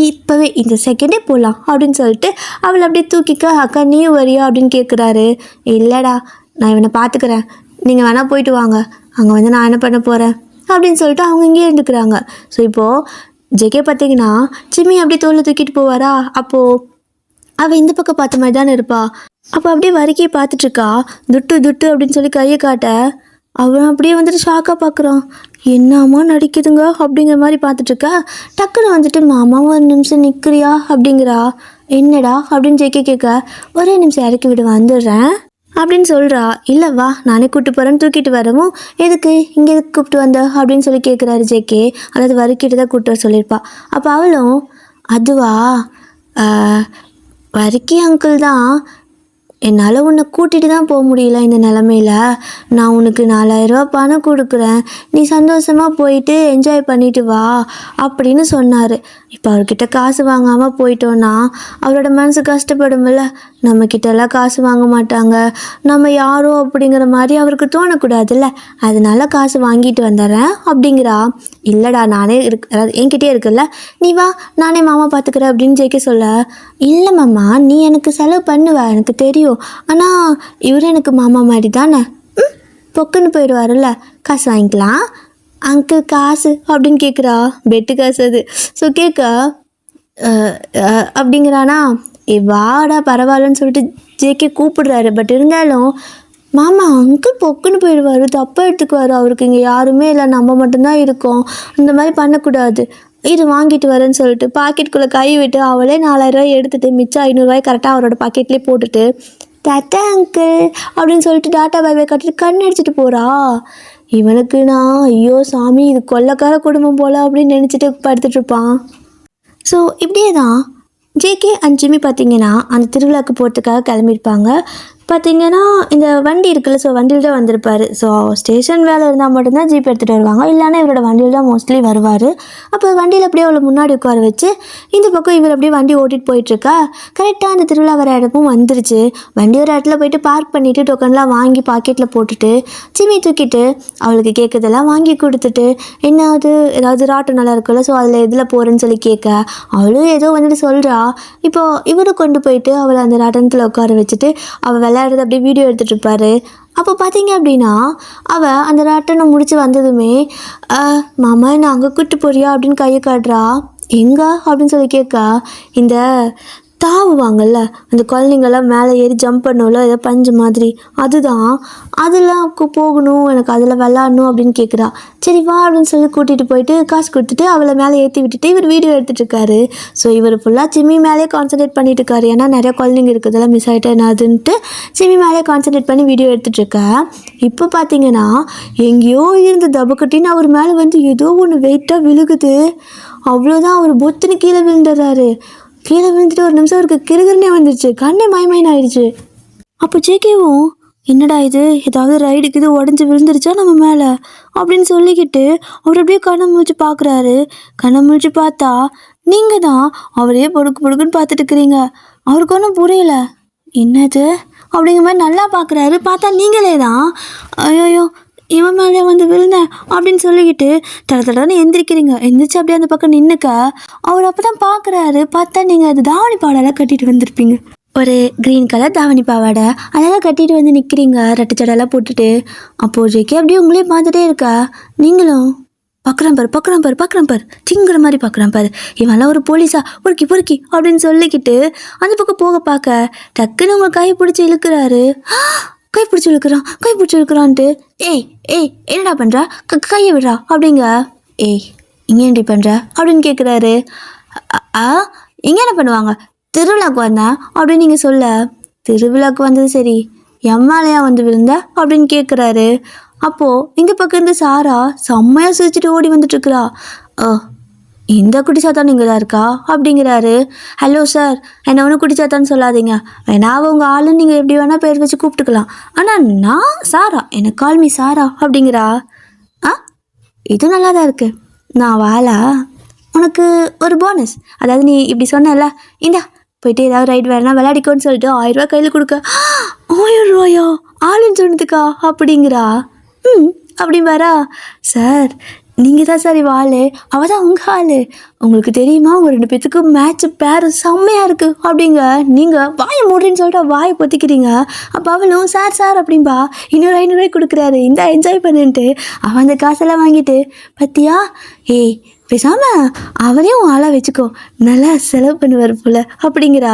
இப்போவே இந்த செகண்டே போகலாம் அப்படின்னு சொல்லிட்டு அவளை அப்படியே தூக்கிக்க. அக்கா நீயும் வரியா அப்படின்னு கேட்குறாரு. இல்லைடா நான் இவனை பார்த்துக்கிறேன், நீங்கள் வேணால் போயிட்டு வாங்க, அங்கே வந்து நான் என்ன பண்ண போகிறேன் அப்படின்னு சொல்லிட்டு அவங்க இங்கேயே இருந்துக்கிறாங்க. ஸோ இப்போது ஜெகே பார்த்தீங்கன்னா சிம்மி அப்படியே தோலை தூக்கிட்டு போவாரா. அப்போது அவள் இந்த பக்கம் பார்த்த மாதிரி தானே இருப்பா. அப்போ அப்படியே வரைக்கே பார்த்துட்ருக்கா. துட்டு துட்டு அப்படின்னு சொல்லி கையை காட்ட அவன் அப்படியே வந்துட்டு ஷாக்காக பார்க்குறான். என்னம்மா நடிக்குதுங்க அப்படிங்கிற மாதிரி பார்த்துட்ருக்கா. டக்குன்னு வந்துட்டு மாமா ஒரு நிமிஷம் நிற்கிறியா அப்படிங்கிறா. என்னடா அப்படின்னு கேட்க ஒரே நிமிஷம் இறக்கி விடு வந்துடுறேன் அப்படின்னு சொல்கிறா. இல்லை வா நானே கூப்பிட்டு போகிறேன்னு தூக்கிட்டு வரவும் எதுக்கு இங்கே எதுக்கு கூப்பிட்டு வந்த அப்படின்னு சொல்லி கேட்குறாரு ஜேகே. அதாவது வறுக்கிட்டு தான் கூப்பிட்டு வர சொல்லியிருப்பா. அப்போ அவளும் அதுவா வறுக்கி அங்கிள் தான், என்னால் உன்னை கூட்டிகிட்டு தான் போக முடியல இந்த நிலமையில, நான் உனக்கு 4000 பணம் கொடுக்குறேன், நீ சந்தோஷமாக போயிட்டு என்ஜாய் பண்ணிட்டு வா அப்படின்னு சொன்னார். இப்போ அவர்கிட்ட காசு வாங்காமல் போயிட்டோன்னா அவரோட மனசு கஷ்டப்படும்ல. நம்மக்கிட்டலாம் காசு வாங்க மாட்டாங்க, நம்ம யாரோ அப்படிங்கிற மாதிரி அவருக்கு தோணக்கூடாதுல்ல, அதனால காசு வாங்கிட்டு வந்துடுறேன் அப்படிங்கிறா. இல்லைடா நானே அதாவது என்கிட்டே இருக்குல்ல, நீ வா நானே மாமா பார்த்துக்கிறேன் அப்படின்னு ஜெயிக்க சொல்ல. இல்லை மாமா நீ எனக்கு செலவு பண்ணுவ எனக்கு தெரியும், ஆனால் இவர் எனக்கு மாமா மாதிரி தானே, பொக்குன்னு போயிடுவாருல்ல, காசு வாங்கிக்கலாம். அங்கிள் காசு அப்படின்னு கேட்குறா. பெட்டு காசு அது. ஸோ கேட்க அப்படிங்கிறானா. வாடா பரவாயில்லன்னு சொல்லிட்டு ஜேகே கூப்பிடுறாரு. பட் இருந்தாலும் மாமா அங்கிள் பொக்குன்னு போயிடுவார், தப்பாக எடுத்துக்குவார், அவருக்கு இங்கே யாருமே இல்லை, நம்ம மட்டும்தான் இருக்கோம், இந்த மாதிரி பண்ணக்கூடாது, இது வாங்கிட்டு வரேன்னு சொல்லிட்டு பாக்கெட்டுக்குள்ளே கை விட்டு அவளே 4000 எடுத்துகிட்டு மிச்சம் 500 கரெக்டாக அவரோட பாக்கெட்லேயே போட்டுட்டு டாட்டா அங்கிள் அப்படின்னு சொல்லிட்டு டாட்டா பாய் கட்டிட்டு கண் அடிச்சுட்டு போகிறா. இவனுக்கு நான் ஐயோ சாமி இது கொள்ளக்கார குடும்பம் போல் அப்படின்னு நினச்சிட்டு படுத்துட்ருப்பான். ஸோ இப்படியே தான் ஜேகே அண்ட் ஜிம்மி பார்த்திங்கன்னா அந்த திருவிழாவுக்கு போகிறதுக்காக கிளம்பியிருப்பாங்க. பார்த்திங்கன்னா இந்த வண்டி இருக்குல்ல, ஸோ வண்டியில் தான் வந்திருப்பார். ஸோ ஸ்டேஷன் வேலை இருந்தால் மட்டும்தான் ஜீப் எடுத்துகிட்டு வருவாங்க, இல்லைன்னா இவரோட வண்டியில் தான் மோஸ்ட்லி வருவார். அப்போ வண்டியில் அப்படியே அவ்வளோ முன்னாடி உட்கார வச்சு இந்த பக்கம் இவர் அப்படியே வண்டி ஓட்டிகிட்டு போயிட்டுருக்கா. கரெக்டாக அந்த திருவிழா வர இடமும் வந்துருச்சு. வண்டி ஒரு இடத்துல போயிட்டு பார்க் பண்ணிவிட்டு டோக்கன்லாம் வாங்கி பாக்கெட்டில் போட்டுட்டு ஜிம்மி தூக்கிட்டு அவளுக்கு கேட்குறதெல்லாம் வாங்கி கொடுத்துட்டு என்னாவது ஏதாவது ராட்டம் நல்லா இருக்குல்ல, ஸோ அதில் எதில் போகிறேன்னு சொல்லி கேட்க அவளும் ஏதோ வந்துட்டு சொல்கிறா. இப்போது இவரும் கொண்டு போயிட்டு அவளை அந்த ராட்டனத்தில் உட்கார வச்சுட்டு அவள் விளையாடுறது அப்படியே வீடியோ எடுத்துகிட்டு இருப்பாரு. அப்போ பார்த்தீங்க அப்படின்னா அவள் அந்த ராட்டனம் முடிச்சு வந்ததுமே மாமா என்ன அங்கே கூப்பிட்டு போறியா அப்படின்னு கையை காட்டுறா. எங்க அப்படின்னு சொல்லி கேட்க இந்த தாவுவாங்கள்ல அந்த குழந்தைங்கள்லாம் மேலே ஏறி ஜம்ப் பண்ணோம்ல ஏதோ பஞ்சு மாதிரி, அதுதான், அதெல்லாம் போகணும் எனக்கு, அதில் விளாடணும் அப்படின்னு கேட்குறா. சரி வா அப்படின்னு சொல்லி கூட்டிகிட்டு போயிட்டு காசு கொடுத்துட்டு அவளை மேலே ஏற்றி விட்டுட்டு இவர் வீடியோ எடுத்துகிட்ருக்காரு. ஸோ இவர் ஃபுல்லாக சிம்மி மேலே கான்சன்ட்ரேட் பண்ணிட்டு இருக்காரு. ஏன்னா நிறையா குழந்தைங்க இருக்குதெல்லாம் மிஸ் ஆகிட்டேன் அதுன்ட்டு சிம்மி மேலே கான்சன்ட்ரேட் பண்ணி வீடியோ எடுத்துகிட்ருக்கேன். இப்போ பார்த்தீங்கன்னா எங்கேயோ இருந்து தபக்கட்டின்னு அவர் மேலே வந்து ஏதோ ஒன்று வெயிட்டாக விழுகுது. அவ்வளோதான், அவர் பொத்துன்னு கீழே விழுந்துடுறாரு. கீழே விழுந்துட்டு ஒரு நிமிஷம் அவருக்கு கிருகிருனே வந்துடுச்சு, கண்ணே மயமயன்னு ஆயிடுச்சு. அப்போ ஜேகேவும் என்னடா இது ஏதாவது ரைடுக்கு இது உடஞ்சி விழுந்துருச்சா நம்ம மேலே அப்படின்னு சொல்லிக்கிட்டு அவர் அப்படியே கண்ணை முழிச்சு பார்க்குறாரு. கண்ணை முழிச்சு பார்த்தா நீங்கள் தான் அவரே பொடுக்கு பொடுக்குன்னு பார்த்துட்டு இருக்கிறீங்க. அவருக்கு ஒன்றும் புரியல, என்னது அப்படிங்கிற மாதிரி நல்லா பார்க்குறாரு. பார்த்தா நீங்களே தான். ஐயோயோ இவன் மேலே வந்து விழுந்தேன் அப்படின்னு சொல்லிக்கிட்டு தடன்னு எந்திரிக்கிறீங்க. எந்திரிச்சு அப்படியே அந்த பக்கம் நின்றுக்க அவர் அப்போ தான் பார்க்குறாரு. பார்த்தா நீங்கள் அது தாவணி பாவாடெல்லாம் கட்டிட்டு வந்திருப்பீங்க, ஒரு க்ரீன் கலர் தாவணி பாவாடை அழகாக கட்டிட்டு வந்து நிற்கிறீங்க ரெட்டை சடெல்லாம் போட்டுட்டு. அப்போது ஜேகே அப்படியே உங்களே பார்த்துட்டே இருக்கா. நீங்களும் பார்க்குறான் பாரு சிங்கிற மாதிரி பார்க்குறான் பாரு, இவெல்லாம் ஒரு போலீஸா பொறுக்கி அப்படின்னு சொல்லிக்கிட்டு அந்த பக்கம் போக பார்க்க டக்குன்னு உங்கள் கை பிடிச்சி இழுக்கிறாரு. கை பிடிச்சி இழுக்கிறான்ட்டு ஏய் என்னடா பண்ணுறா, கையை விடுறா அப்படிங்க. ஏய் இங்கே என்னடி பண்ணுற அப்படின்னு கேட்குறாரு. இங்கே என்ன பண்ணுவாங்க, திருவிழாக்கு வந்தேன் அப்படின்னு நீங்கள் சொல்ல, திருவிழாக்கு வந்தது சரி எம்மாலையா வந்து விழுந்த அப்படின்னு கேட்குறாரு. அப்போது இந்த பக்கம் இருந்து சாரா செம்மையாக சிரிச்சுட்டு ஓடி வந்துட்டுருக்குறா. இந்த குட்டி சாத்தான் இங்கே தான் இருக்கா அப்படிங்கிறாரு. ஹலோ சார், என்னை ஒன்றும் குட்டி சாத்தான்னு சொல்லாதீங்க, வேணா உங்கள் ஆளுன்னு நீங்கள் எப்படி வேணால் பேர் வச்சு கூப்பிட்டுக்கலாம், ஆனால் நான் சாரா, எனக்கு கால் மீ சாரா அப்படிங்கிறா. இது நல்லா தான் இருக்குது, நான் வாழா உனக்கு ஒரு போனஸ், அதாவது நீ இப்படி சொன்னல, இந்தா போயிட்டு ஏதாவது ரைட் வேணா விளையாடிக்கோன்னு சொல்லிட்டு 1000 ரூபா கையில் கொடுக்க. 1000 ரூபாயா ஆளுன்னு சொன்னதுக்கா அப்படிங்கிறா. அப்படிம்பாரா. சார் நீங்கள் தான் சார் இவ ஆள், அவள் தான் உங்கள் ஆள், உங்களுக்கு தெரியுமா உங்கள் 2 பேத்துக்கும் மேட்ச்சு பேர் செம்மையாக இருக்குது அப்படிங்க. நீங்கள் வாயை மூடுறேன்னு சொல்லிட்டு வாயை பொத்திக்கிறீங்க. அப்போ அவளும் சார் சார் அப்படின்பா. இன்னொரு 500 ரூபாய் கொடுக்குறாரு, இந்த என்ஜாய் பண்ணுன்ட்டு அவன் அந்த காசெல்லாம் வாங்கிட்டு, பத்தியா ஏய் பேசாமல் அவரையும் உன் ஆளாக வச்சுக்கோ, நல்லா செலவு பண்ணுவார் போல் அப்படிங்கிறா.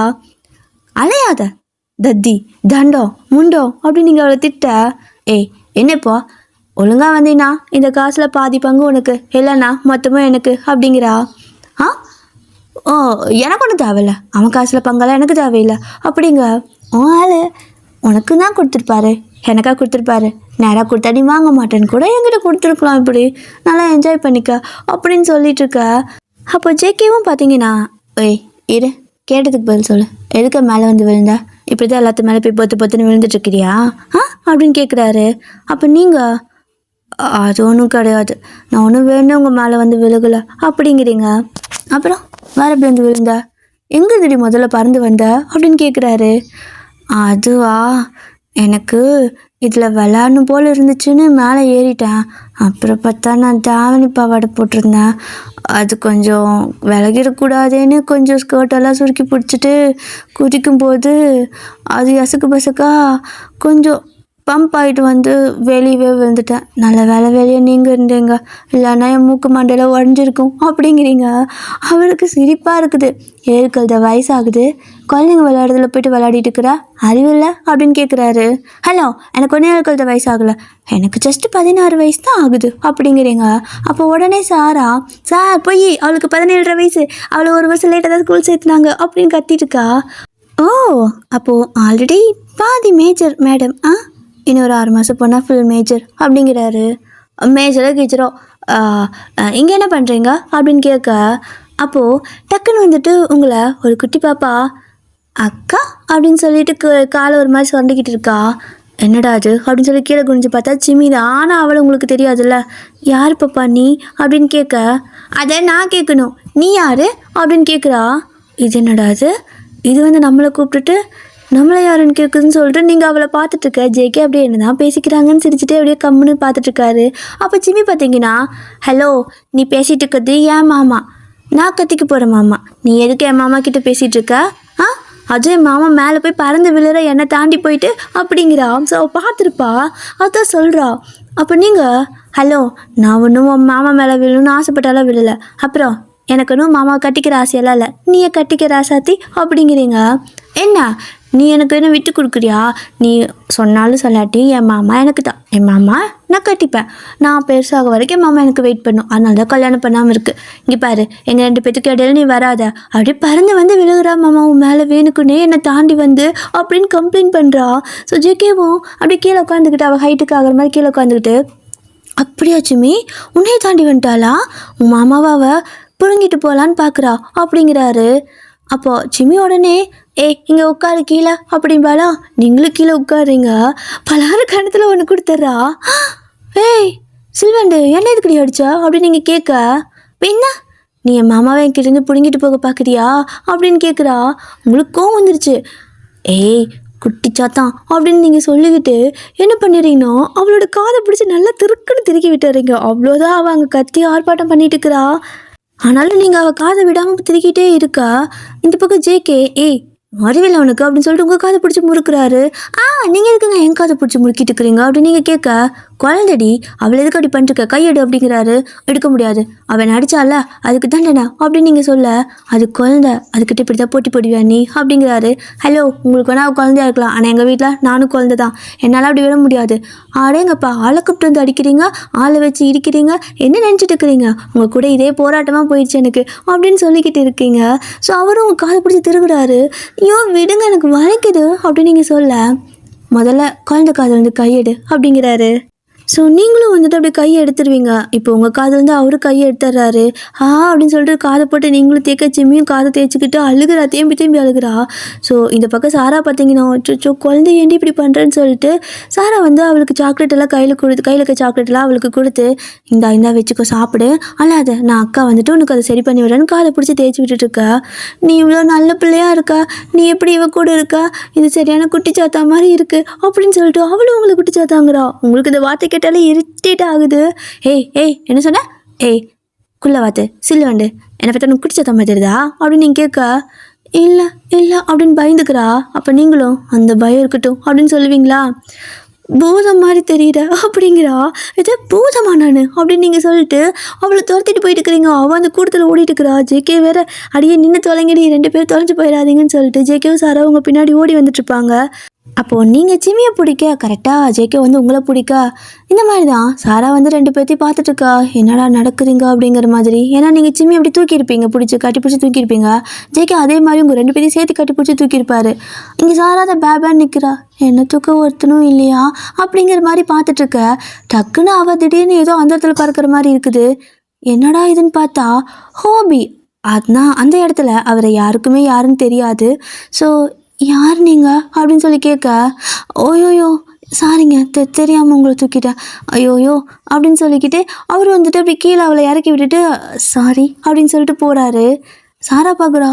அலையாத தத்தி தண்டம் முண்டம் அப்படின்னு நீங்கள் அவளை திட்ட. ஏய் என்னப்போ ஒழுங்காக வந்தீங்கன்னா இந்த காசில் பாதி பங்கு உனக்கு, இல்லைண்ணா மொத்தமும் எனக்கு அப்படிங்கிறா. எனக்கு ஒன்றும் தேவையில்ல, அவன் காசில் பங்கெல்லாம் எனக்கு தேவையில்லை அப்படிங்க. உன் ஆள் உனக்கு தான் கொடுத்துருப்பாரு, எனக்கா கொடுத்துருப்பாரு, நேராக கொடுத்தா நீ வாங்க மாட்டேன்னு கூட என்கிட்ட கொடுத்துருக்கலாம், இப்படி நல்லா என்ஜாய் பண்ணிக்க அப்படின்னு சொல்லிட்டு இருக்க. அப்போ ஜேகேவும் பார்த்தீங்கன்னா, ஏய் இரு கேட்டதுக்கு பதில் சொல்லு, எதுக்கு மேலே வந்து விழுந்தா, இப்படி தான் எல்லாத்து மேலே போய் பொத்துன்னு விழுந்துட்டுருக்கிறியா அப்படின்னு கேட்குறாரு. அப்போ நீங்கள் அது ஒன்றும் கிடையாது, நான் ஒன்றும் வேணும் உங்கள் மேலே வந்து விழுகலை அப்படிங்கிறீங்க. அப்புறம் வேறு எப்படி வந்து விழுந்தா, எங்கே திடீர் முதல்ல பறந்து வந்த அப்படின்னு கேட்குறாரு. அதுவா, எனக்கு இதில் விளாட்ணும் போல் இருந்துச்சுன்னு மேலே ஏறிட்டேன், அப்புறம் பார்த்தா நான் தாவணி பாவாடை போட்டிருந்தேன், அது கொஞ்சம் விலகிடக்கூடாதுன்னு கொஞ்சம் ஸ்கர்ட்டெல்லாம் சுருக்கி பிடிச்சிட்டு குதிக்கும்போது அது எசக்கு பசக்கா கொஞ்சம் பம்ப் ஆகிட்டு வந்து வெளியவே விழுந்துட்டேன். நல்ல வெளியே நீங்கள் இருந்தீங்க, இல்லைன்னா என் மூக்கு மண்டையில் உடஞ்சிருக்கும் அப்படிங்கிறீங்க. அவருக்கு சிரிப்பாக இருக்குது. 7 கழுத வயசாகுது, குழந்தைங்க விளையாடுறதுல போய்ட்டு விளையாடிட்டு இருக்கிறா, அறிவில்லை அப்படின்னு கேட்குறாரு. ஹலோ, எனக்கு ஒன்றும் 7 கழுத வயசாகலை, எனக்கு ஜஸ்ட்டு 16 வயசு தான் ஆகுது அப்படிங்கிறீங்க. அப்போ உடனே சாரா, சார் போய் அவளுக்கு 17.5 வயசு, அவளை 1 வருஷம் லேட்டாக தான் ஸ்கூல் சேர்த்துனாங்க அப்படின்னு கத்திட்டுருக்கா. அப்போது ஆல்ரெடி பாதி மேஜர் மேடம், இன்னொரு 6 மாதம் போனால் ஃபுல் மேஜர் அப்படிங்கிறாரு. மேஜரோ கீச்சரோ இங்கே என்ன பண்ணுறீங்க அப்படின்னு கேட்க, அப்போது டக்குன்னு வந்துட்டு உங்களை ஒரு குட்டி பாப்பா அக்கா அப்படின்னு சொல்லிட்டு காலை ஒரு மாதிரி சொண்டிக்கிட்டு இருக்கா. என்னடா அது அப்படின்னு சொல்லி கீழே குனிஞ்சு பார்த்தா சிம்மி தான். ஆனால் அவளை உங்களுக்கு தெரியாதுல்ல, யார் பாப்பா நீ அப்படின்னு கேட்க, அதை நான் கேட்கணும், நீ யார் அப்படின்னு கேட்குறா. இது என்னடா இது வந்து நம்மளை கூப்பிட்டுட்டு நம்மளை யாருன்னு கேட்குதுன்னு சொல்லிட்டு நீங்கள் அவளை பார்த்துட்ருக்க. ஜேகே அப்படியே என்ன தான் பேசிக்கிறாங்கன்னு சிரிச்சுட்டே அப்படியே கம்முன்னு பார்த்துட்ருக்காரு. அப்போ சிம்மி பார்த்தீங்கன்னா, ஹலோ நீ பேசிகிட்டு இருக்கிறது என் மாமா, நான் கத்திக்க போகிற மாமா, நீ எதுக்கு என் மாமா கிட்டே பேசிகிட்டு இருக்க, அதுவும் என் மாமா மேலே போய் பறந்து விழுற என்னை தாண்டி போயிட்டு அப்படிங்கிறா. ஸோ அவள் பார்த்துருப்பா, அதான் சொல்கிறா. அப்போ நீங்கள் ஹலோ, நான் ஒன்றும் உன் மாமா மேலே விழணும்னு ஆசைப்பட்டாலும் விழலை, அப்புறம் எனக்கு ஒன்றும் மாமாவை கட்டிக்கிற ஆசையெல்லாம் இல்லை, நீயே கட்டிக்கிற ஆசாத்தி அப்படிங்கிறீங்க. என்ன நீ எனக்கு என்ன விட்டு கொடுக்குறியா, நீ சொன்னாலும் சொல்லாட்டி என் மாமா எனக்கு தான், என் மாமா நான் கட்டிப்பேன், நான் பெருசாக வரைக்கும் என் மாமா எனக்கு வெயிட் பண்ணும், அதனால தான் கல்யாணம் பண்ணாமல் இருக்குது. இங்கே பாரு, எங்கள் 2 பேத்துக்கு இடையில நீ வராத, அப்படியே பறந்து வந்து விழுகிறா மாமா உன் மேலே வேணுக்குன்னே என்னை தாண்டி வந்து அப்படின்னு கம்ப்ளைண்ட் பண்ணுறா. ஸோ ஜேகேவும் அப்படியே கீழே உட்காந்துக்கிட்டு, அவள் ஹைட்டுக்கு ஆகிற மாதிரி கீழே உட்காந்துக்கிட்டு, அப்படியாச்சுமே உன்னையே தாண்டி வந்துட்டாளா, உன் மாமாவை அவள் புடுங்கிட்டு போகலான்னு பார்க்குறா அப்படிங்கிறாரு. அப்போது சிம்மி உடனே இங்கே உட்காரு கீழே அப்படின்பாளா. நீங்களும் கீழே உட்காருங்க, பலாறு கணத்தில் ஒன்று கொடுத்துட்றா. சில்வண்டு என்ன இதுக்கடி அடிச்சா அப்படின்னு நீங்கள் கேட்க, பின்ன நீ என் மாமாவை என்கிட்டருந்து பிடுங்கிட்டு போக பார்க்குறியா அப்படின்னு கேட்குறா. உங்களுக்கு கோவம் வந்துருச்சு. குட்டி சாத்தான் அப்படின்னு நீங்கள் சொல்லிக்கிட்டு என்ன பண்ணிடுறீங்கன்னா அவளோட காதை பிடிச்சி நல்லா திருக்குன்னு திருக்கி விட்டுறீங்க. அவ்வளோதான், அவள் அங்கே கத்தி ஆர்ப்பாட்டம் பண்ணிட்டு இருக்கிறா. ஆனாலும் நீங்கள் அவள் காதை விடாமல் திருக்கிட்டே இருக்கா. இந்த பக்கம் ஜேகே அறிவில்லை உனக்கு அப்படின்னு சொல்லிட்டு உங்கள் காதை பிடிச்சி முறுக்குறாரு. நீங்கள் எதுக்குங்க என் காதை பிடிச்சி முறுக்கிட்டு இருக்கிறீங்க அப்படின்னு நீங்கள் கேட்க, குழந்தடி அவள் எதுக்கு அப்படி பண்ணிருக்க, கையெடு அப்படிங்கிறாரு. எடுக்க முடியாது, அவன் நடிச்சால அதுக்கு தண்டனை அப்படின்னு நீங்கள் சொல்ல, அது குழந்தை, அதுக்கிட்ட இப்படி தான் போட்டி போடுவியா நீ அப்படிங்கிறாரு. ஹலோ, உங்களுக்கு வேணா அவள் குழந்தையா இருக்கலாம், ஆனால் எங்கள் வீட்டில் நானும் குழந்தை தான், என்னால் அப்படி விட முடியாது. ஆடேங்கப்பா, ஆளை கூப்பிட்டு வந்து அடிக்கிறீங்க, ஆளை வச்சு இடிக்கிறீங்க, என்ன நினச்சிட்டு இருக்கிறீங்க, உங்கள் கூட இதே போராட்டமாக போயிடுச்சு எனக்கு அப்படின்னு சொல்லிக்கிட்டு இருக்கீங்க. ஸோ அவரும் உங்கள் காதை பிடிச்சி திருகுறாரு. ஐயோ விடுங்க எனக்கு வலிக்குது அப்படின்னு நீங்கள் சொல்ல, முதல்ல குழந்தை காதை வந்து கையெடு அப்படிங்கிறாரு. ஸோ நீங்களும் வந்துட்டு அப்படியே கையை எடுத்துருவீங்க. இப்போ உங்கள் காதுலேருந்து அவரு கையை எடுத்துடுறாரு. அப்படின்னு சொல்லிட்டு காதை போட்டு நீங்களும் தேய்க்க சிம்மியும் காதை தேய்ச்சிக்கிட்டு அழுகிறா, தேம்பி தேம்பி அழுகிறா. ஸோ இந்த பக்கம் சாரா பார்த்தீங்கன்னா, அச்சோ குழந்தை ஏண்டி இப்படி பண்ணுறேன்னு சொல்லிட்டு சாரா வந்து அவளுக்கு சாக்லேட் எல்லாம் கையில் இருக்க சாக்லேட்லாம் அவளுக்கு கொடுத்து, இந்தா வச்சுக்கோ சாப்பிடு, அழாத, நான் அக்கா வந்துட்டு உனக்கு அதை சரி பண்ணி விடுறேன்னு காதை பிடிச்சி தேய்ச்சி விட்டுட்டு இருக்கா. நீ இவ்வளோ நல்ல பிள்ளையா இருக்கா, நீ எப்படி இவ கூட இருக்கா, இது சரியான குட்டிச்சாத்தா மாதிரி இருக்கு அப்படின்னு சொல்லிட்டு அவளும் உங்களை குட்டிச்சாத்தாங்கிறா. உங்களுக்கு இந்த வார்த்தை கேட்டாலே இரிட்டேட் ஆகுது. ஏய் என்ன சொன்ன? ஏய் குள்ள வாத்து சில்லுவண்டு என்னை பற்றி உனக்கு குட்டிச்சாத்தா மாதிரி தெரியுதா அப்படின்னு நீங்கள் கேட்க, இல்லை அப்படின்னு பயந்துக்கிறா. அப்போ நீங்களும் அந்த பயம் இருக்கட்டும் அப்படின்னு சொல்லுவீங்களா? பூதம் மாதிரி தெரியுற அப்படிங்கிறா. இதே பூதமா நான் அப்படின்னு நீங்கள் சொல்லிட்டு அவளை துரத்திட்டு போயிட்டு இருக்கிறீங்க. அவள் அந்த கூட்டத்தில் ஓடிட்டு இருக்கிறா. ஜேகே வேற அடியே நின்று தொலைங்கடி, 2 பேரும் தொலைஞ்சு போயிடாதீங்கன்னு சொல்லிட்டு ஜேகேவும் சாரா உங்க பின்னாடி ஓடி வந்துட்டு இருப்பாங்க. அப்போது நீங்கள் சிம்மியை பிடிக்க கரெக்டாக ஜேகே வந்து உங்களை பிடிக்க, இந்த மாதிரி தான் சாரா வந்து 2 பேர்த்தையும் பார்த்துட்ருக்கா. என்னடா நடக்குதுங்க அப்படிங்கிற மாதிரி. ஏன்னா நீங்கள் சிம்மி அப்படி தூக்கியிருப்பீங்க, கட்டி பிடிச்சி தூக்கியிருப்பீங்க. ஜேகே அதே மாதிரி உங்கள் 2 பேரையும் சேர்த்து கட்டி பிடிச்சி தூக்கியிருப்பாரு. இங்கே சாரா தான் பேபேன்னு நிற்கிறா. என்ன தூக்க ஒருத்தனும் இல்லையா அப்படிங்கிற மாதிரி பார்த்துட்ருக்க. டக்குன்னு அவள் திடீர்னு ஏதோ அந்த இடத்துல பறக்கிற மாதிரி இருக்குது. என்னடா இதுன்னு பார்த்தா ஹோபி. அதுதான் அந்த இடத்துல அவரை யாருக்குமே யாருன்னு தெரியாது. ஸோ யார் நீங்கள் அப்படின்னு சொல்லி கேட்க, ஓயோயோ சாரிங்க தெரியாமல் உங்களை தூக்கிட்டேன், ஐயோயோ அப்படின்னு சொல்லிக்கிட்டு அவர் வந்துட்டு அப்படி கீழே அவளை இறக்கி விட்டுட்டு சாரி அப்படின்னு சொல்லிட்டு போகிறாரு. சாரா பார்க்குறா,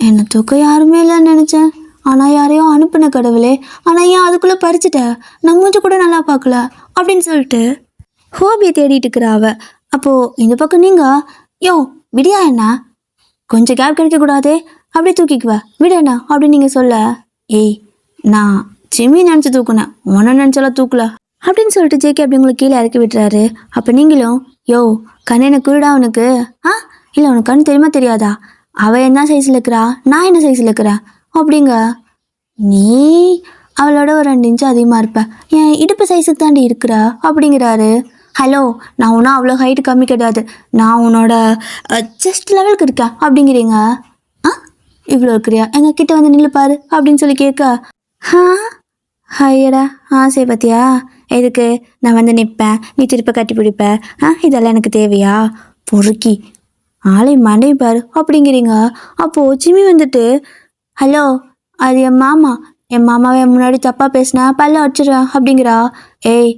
என்னை தூக்க யாருமே இல்லைன்னு நினச்சேன், ஆனால் யாரையோ அனுப்புன கடவுளே, ஆனால் ஏன் அதுக்குள்ளே பறிச்சிட்டேன், நான் மூஞ்சி கூட நல்லா பார்க்கல அப்படின்னு சொல்லிட்டு ஹோபியை தேடிட்டு இருக்கிறா அவ. அப்போது இந்த பக்கம் நீங்கள் யோ விடியா என்ன கொஞ்சம் கேப் கிடைக்கக்கூடாதே, அப்படியே தூக்கிக்குவ விடண்ணா அப்படின்னு நீங்கள் சொல்ல, ஏய் நான் சிம்மி நினச்சி தூக்குனேன், உன்னை நினச்சாலாம் தூக்கல அப்படின்னு சொல்லிட்டு ஜேகே அப்படி உங்களுக்கு கீழே இறக்கி விட்டுறாரு. அப்போ நீங்களும் யோ கண் என்ன குருடா உனக்கு? இல்லை உனக்கு கண் தெரியுமா தெரியாதா? அவள் என்ன சைஸில் இருக்கிறா, நான் என்ன சைஸில் இருக்கிறேன் அப்படிங்க. நீ அவளோட ஒரு 2 இன்ச்சு அதிகமாக இருப்ப, என் இடுப்பு சைஸுக்கு தாண்டி இருக்கிறா அப்படிங்கிறாரு. ஹலோ நான் ஒன்றும் அவ்வளோ ஹைட்டு கம்மி கிடையாது, நான் உன்னோட ஜஸ்ட் லெவலுக்கு இருக்கேன் அப்படிங்கிறீங்க. இவ்வளோ இருக்கிறியா, எங்கள் கிட்ட வந்து நில்லுப்பாரு அப்படின்னு சொல்லி கேட்க, ஐயடா ஆசை பார்த்தியா, எதுக்கு நான் வந்து நிற்பேன், நீ திருப்ப கட்டி பிடிப்ப, இதெல்லாம் எனக்கு தேவையா, பொறுக்கி ஆளை மண்டை பாரு அப்படிங்கிறீங்க. அப்போது சிம்மி வந்துட்டு ஹலோ அது என் மாமாவை முன்னாடி தப்பாக பேசினா பல்ல அடிச்சிடுறேன் அப்படிங்கிறா. ஏய்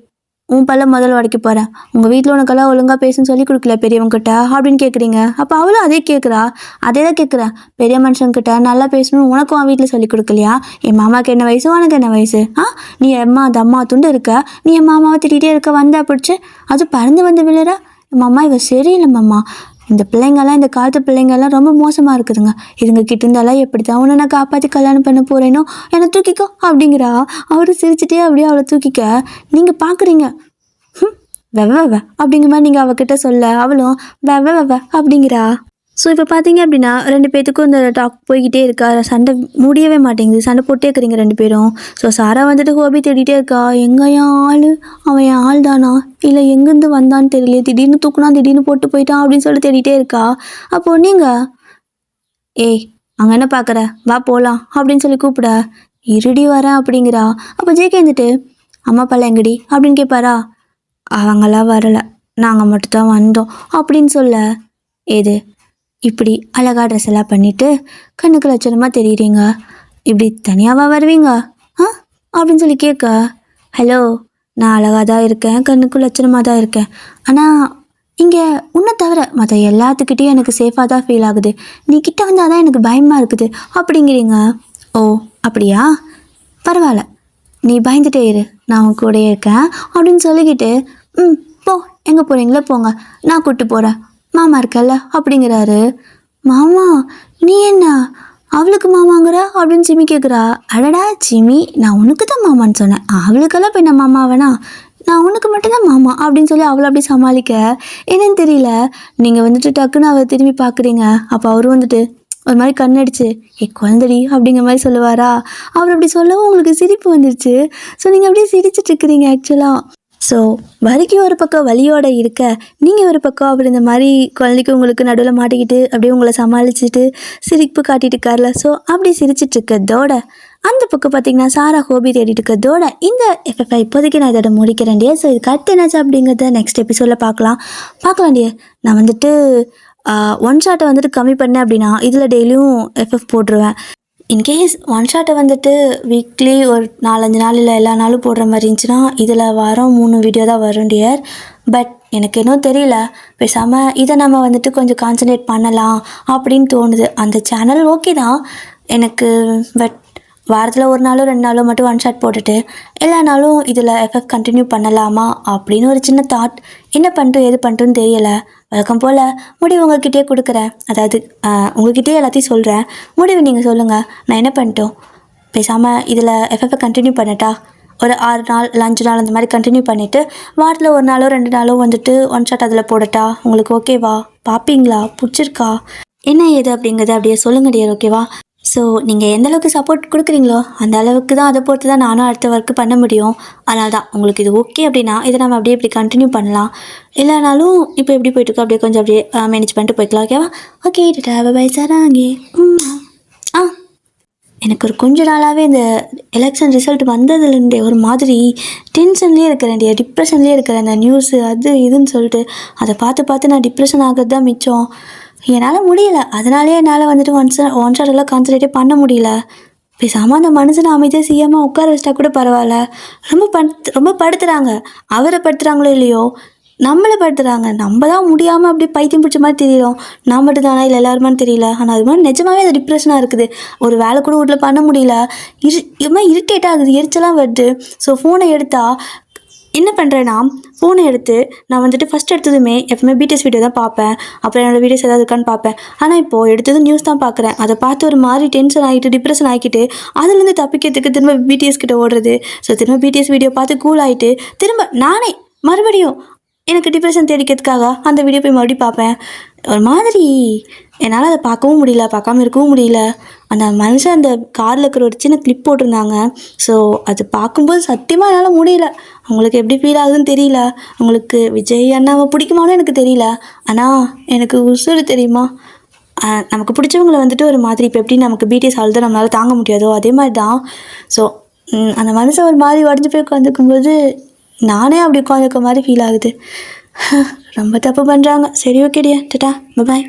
உன் பல்ல முதல்ல உடைக்க போகிறேன், உங்கள் வீட்டில் உனக்கெல்லாம் ஒழுங்காக பேசுன்னு சொல்லி கொடுக்கல பெரியவங்கிட்ட அப்படின்னு கேட்குறீங்க. அப்போ அவளும் அதே தான் கேட்குறேன், பெரிய மனுஷங்கிட்ட நல்லா பேசணும் உனக்கும் அவன் வீட்டில் சொல்லி கொடுக்கலையா, என் மாமாவுக்கு என்ன வயசு உனக்கு என்ன வயசு, நீ அம்மா துண்டு இருக்க, நீ என் மாமாவை திட்டிகிட்டே இருக்க, வந்தா பிடிச்சி அது பறந்து வந்து விழுற, மாமா இவ சரியில்லை மாமா, இந்த பிள்ளைங்கள்லாம் இந்த காலத்து பிள்ளைங்கள்லாம் ரொம்ப மோசமாக இருக்குதுங்க, இதுங்க கிட்ட இருந்தாலும் எப்படி தான் உன்னை நான் காப்பாற்றி கல்யாணம் பண்ண போகிறேனோ என்னை தூக்கிக்கோ அப்படிங்கிறா. அவரு சிரிச்சுட்டே அப்படியே அவளை தூக்கிக்க நீங்கள் பார்க்குறீங்க. வெவ அப்படிங்கிற மாதிரி நீங்கள் அவகிட்ட சொல்ல அவளும் வெவ அப்படிங்கிறா. ஸோ இப்போ பார்த்தீங்க அப்படின்னா 2 பேர்த்துக்கும் இந்த டாக் போய்கிட்டே இருக்கா, சண்டை முடியவே மாட்டேங்குது, சண்டை போட்டே இருக்கிறீங்க 2 பேரும். ஸோ சாரா வந்துட்டு ஹோபி தேடிட்டே இருக்கா, எங்கே என் ஆள், அவன் என் ஆள் தானா இல்லை எங்கேருந்து வந்தான்னு தெரியல, திடீர்னு தூக்குனா திடீர்னு போட்டு போயிட்டான் அப்படின்னு சொல்லி தேடிட்டே இருக்கா. அப்போது நீங்கள் ஏய் அங்கே என்ன பார்க்குற, வா போகலாம் அப்படின்னு சொல்லி கூப்பிட, இருடி வரேன் அப்படிங்கிறா. அப்போ ஜேகே வந்துட்டு அம்மா பல்ல எங்கடி அப்படின்னு கேட்பாரா. அவங்களாம் வரலை, நாங்கள் மட்டும்தான் வந்தோம் அப்படின்னு சொல்ல, ஏது இப்படி அழகா ட்ரெஸ் எல்லாம் பண்ணிவிட்டு கண்ணுக்கு லட்சணமாக தெரியுறீங்க, இப்படி தனியாவா வருவீங்க அப்படின்னு சொல்லி கேட்க, ஹலோ நான் அழகாக தான் இருக்கேன், கண்ணுக்கு லட்சணமாக தான் இருக்கேன், ஆனால் இங்கே உன்னை தவிர மற்ற எல்லாத்துக்கிட்டேயும் எனக்கு சேஃபாக தான் ஃபீல் ஆகுது, நீ கிட்ட வந்தால் தான் எனக்கு பயமாக இருக்குது அப்படிங்கிறீங்க. ஓ அப்படியா, பரவாயில்ல நீ பயந்துட்டே இரு, நான் உன் கூடயே இருக்கேன் அப்படின்னு சொல்லிக்கிட்டு போ எங்கே போகிறீங்களோ போங்க, நான் கூப்பிட்டு போகிறேன், மாமா இருக்கல்ல அப்படிங்கிறாரு. மாமா நீ என்ன அவளுக்கு மாமாங்கிற அப்படின்னு சிமி கேட்குறா. அடடா சிமி, நான் உனக்கு தான் மாமான்னு சொன்னேன், அவளுக்கெல்லாம் போய் நான் மாமா வேணா, நான் உனக்கு மட்டும்தான் மாமா அப்படின்னு சொல்லி அவளை அப்படி சமாளிக்க என்னன்னு தெரியல. நீங்கள் வந்துட்டு டக்குன்னு அவளை திரும்பி பார்க்குறீங்க. அப்போ அவரும் வந்துட்டு ஒரு மாதிரி கண்ணடிச்சு குழந்தடி அப்படிங்கிற மாதிரி சொல்லுவாரா. அவர் அப்படி சொல்லவும் உங்களுக்கு சிரிப்பு வந்துடுச்சு. ஸோ நீங்கள் அப்படியே சிரிச்சிட்ருக்கிறீங்க ஆக்சுவலாக. ஸோ வலிக்கு ஒரு பக்கம் வலியோடு இருக்க, நீங்கள் ஒரு பக்கம் அப்படி இந்த மாதிரி குழந்தைக்கு உங்களுக்கு நடுவில் மாட்டிக்கிட்டு அப்படியே உங்களை சமாளிச்சுட்டு சிரிப்பு காட்டிட்டு இருக்கார்ல. ஸோ அப்படி சிரிச்சிட்ருக்கிறதோட அந்த பக்கம் பார்த்தீங்கன்னா சாரா ஹோபி தேடிட்டு இருக்கிறதோட இந்த எஃப்எஃப்ஐ இப்போதைக்கு நான் இதோட முடிக்கிறேன் டியர். ஸோ இதுக்கு அடுத்து என்னாச்சு அப்படிங்கிறத நெக்ஸ்ட் எபிசோடில் பார்க்கலாம் டியர். நான் வந்துட்டு ஒன் ஷாட்டை வந்துட்டு கம்மி பண்ணேன் அப்படின்னா இதில் டெய்லியும் எஃப்எஃப் போட்டுருவேன். இன்கேஸ் ஒன் ஷாட்டை வந்துட்டு வீக்லி ஒரு 4-5 நாள் இல்லை எல்லா நாளும் போடுற மாதிரி இருந்துச்சுன்னா இதில் வாரம் 3 வீடியோ தான் வரும் டியர். பட் எனக்கு இன்னும் தெரியல, பேசாமல் இதை நம்ம வந்துட்டு கொஞ்சம் கான்சன்ட்ரேட் பண்ணலாம் அப்படின்னு தோணுது. அந்த சேனல் ஓகே தான் எனக்கு, பட் வாரத்தில் 1 நாளோ 2 நாளோ மட்டும் ஒன் ஷாட் போட்டுட்டு எல்லா நாளும் இதில் எஃப்எஃப் கண்டினியூ பண்ணலாமா அப்படின்னு ஒரு சின்ன தாட். என்ன பண்ணிட்டோம் எது பண்ணிட்டோன்னு தெரியலை. வழக்கம் போல் முடிவு உங்கள்கிட்டயே கொடுக்குறேன், அதாவது உங்கள்கிட்டயே எல்லாத்தையும் சொல்கிறேன். முடிவு நீங்கள் சொல்லுங்கள், நான் என்ன பண்ணிட்டோம். பேசாமல் இதில் எஃப்எஃப்பை கண்டினியூ பண்ணட்டா, ஒரு 6 நாள் இல்லை 5 நாள் அந்த மாதிரி கண்டினியூ பண்ணிவிட்டு வாரத்தில் 1 நாளோ 2 நாளோ வந்துட்டு ஒன் ஷாட் அதில் போடட்டா. உங்களுக்கு ஓகேவா, பார்ப்பீங்களா, பிடிச்சிருக்கா, என்ன ஏது அப்படிங்கிறத அப்படியே சொல்லுங்க டியர், ஓகேவா? ஸோ நீங்கள் எந்த அளவுக்கு சப்போர்ட் கொடுக்குறீங்களோ அந்த அளவுக்கு தான், அதை பொறுத்து தான் நானும் அடுத்த ஒர்க்கு பண்ண முடியும். அதனால தான் உங்களுக்கு இது ஓகே அப்படின்னா இதை நம்ம அப்படியே இப்படி கண்டினியூ பண்ணலாம். இல்லைனாலும் இப்போ எப்படி போயிட்டுருக்கோம் அப்படியே கொஞ்சம் அப்படியே மேனேஜ் பண்ணிட்டு போய்க்கலாம், ஓகேவா? ஓகே பை சாராங்கே. எனக்கு ஒரு கொஞ்ச நாளாகவே இந்த எலெக்ஷன் ரிசல்ட் வந்ததுலேருந்தே ஒரு மாதிரி டென்ஷன்லேயே இருக்கிறேன், டிப்ரெஷன்லேயே இருக்கிறேன். அந்த நியூஸு அது இதுன்னு சொல்லிட்டு அதை பார்த்து நான் டிப்ரெஷன் ஆகிறது தான் மிச்சம். என்னால் முடியலை, அதனாலே என்னால் வந்துட்டு ஒன் ஷாட் எல்லாம் கான்சன்ட்ரேட்டே பண்ண முடியல. பேசாமல் அந்த மனுஷனை அமைதியாக செய்யாமல் உட்கார வச்சிட்டா கூட பரவாயில்ல. ரொம்ப படுத்துகிறாங்க. அவரை படுத்துகிறாங்களோ இல்லையோ நம்மளை படுத்துகிறாங்க. நம்ம தான் முடியாமல் அப்படியே பைத்தியம் பிடிச்ச மாதிரி தெரியும். நான் மட்டும் தானே இல்லை எல்லாருமான்னு தெரியல. ஆனால் அது மாதிரி நிஜமாகவே அது டிப்ரெஷனாக இருக்குது. ஒரு வேலை கூட வீட்டில் பண்ண முடியல. இரிட்டேட் ஆகுது, எரிச்சலாக வருது. ஸோ ஃபோனை எடுத்தால் என்ன பண்ணுறேன்னா, ஃபோனை எடுத்து நான் வந்துட்டு ஃபஸ்ட் எடுத்ததுமே எப்பவுமே பிடிஎஸ் வீடியோ தான் பார்ப்பேன். அப்புறம் என்னோடய வீடியோஸ் ஏதாவது இருக்கான்னு பார்ப்பேன். ஆனால் இப்போது எடுத்தது நியூஸ் தான் பார்க்குறேன். அதை பார்த்து ஒரு மாதிரி டென்ஷன் ஆகிட்டு டிப்ரெஷன் ஆகிக்கிட்டு அதுலேருந்து தப்பிக்கிறதுக்கு திரும்ப பிடிஎஸ் கிட்ட ஓடுறது. ஸோ திரும்ப பிடிஎஸ் வீடியோ பார்த்து கூல் ஆகிட்டு திரும்ப நானே மறுபடியும் எனக்கு டிப்ரெஷன் தேடிக்கிறதுக்காக அந்த வீடியோ போய் மறுபடியும் பார்ப்பேன். ஒரு மாதிரி என்னால் அதை பார்க்கவும் முடியல, பார்க்காம இருக்கவும் முடியல. அந்த மனுஷன் அந்த காரில் இருக்கிற ஒரு சின்ன கிளிப் போட்டிருந்தாங்க. ஸோ அது பார்க்கும்போது சத்தியமாக என்னால் முடியல. அவங்களுக்கு எப்படி ஃபீல் ஆகுதுன்னு தெரியல. உங்களுக்கு விஜய் அண்ணாவை பிடிக்குமானு எனக்கு தெரியல. ஆனால் எனக்கு உசுறு தெரியுமா, நமக்கு பிடிச்சவங்களை வந்துட்டு ஒரு மாதிரி இப்போ எப்படி நமக்கு பிடிஎஸ் ஆள் தான் நம்மளால் தாங்க முடியாதோ அதே மாதிரி தான். ஸோ அந்த மனுஷன் ஒரு மாதிரி உடஞ்சி போய் உட்காந்துக்கும்போது நானே அப்படி உட்காந்துருக்க மாதிரி ஃபீல் ஆகுது. ரொம்ப தப்பு பண்ணுறாங்க. சரி ஓகேடியா, டாடா, பாய்.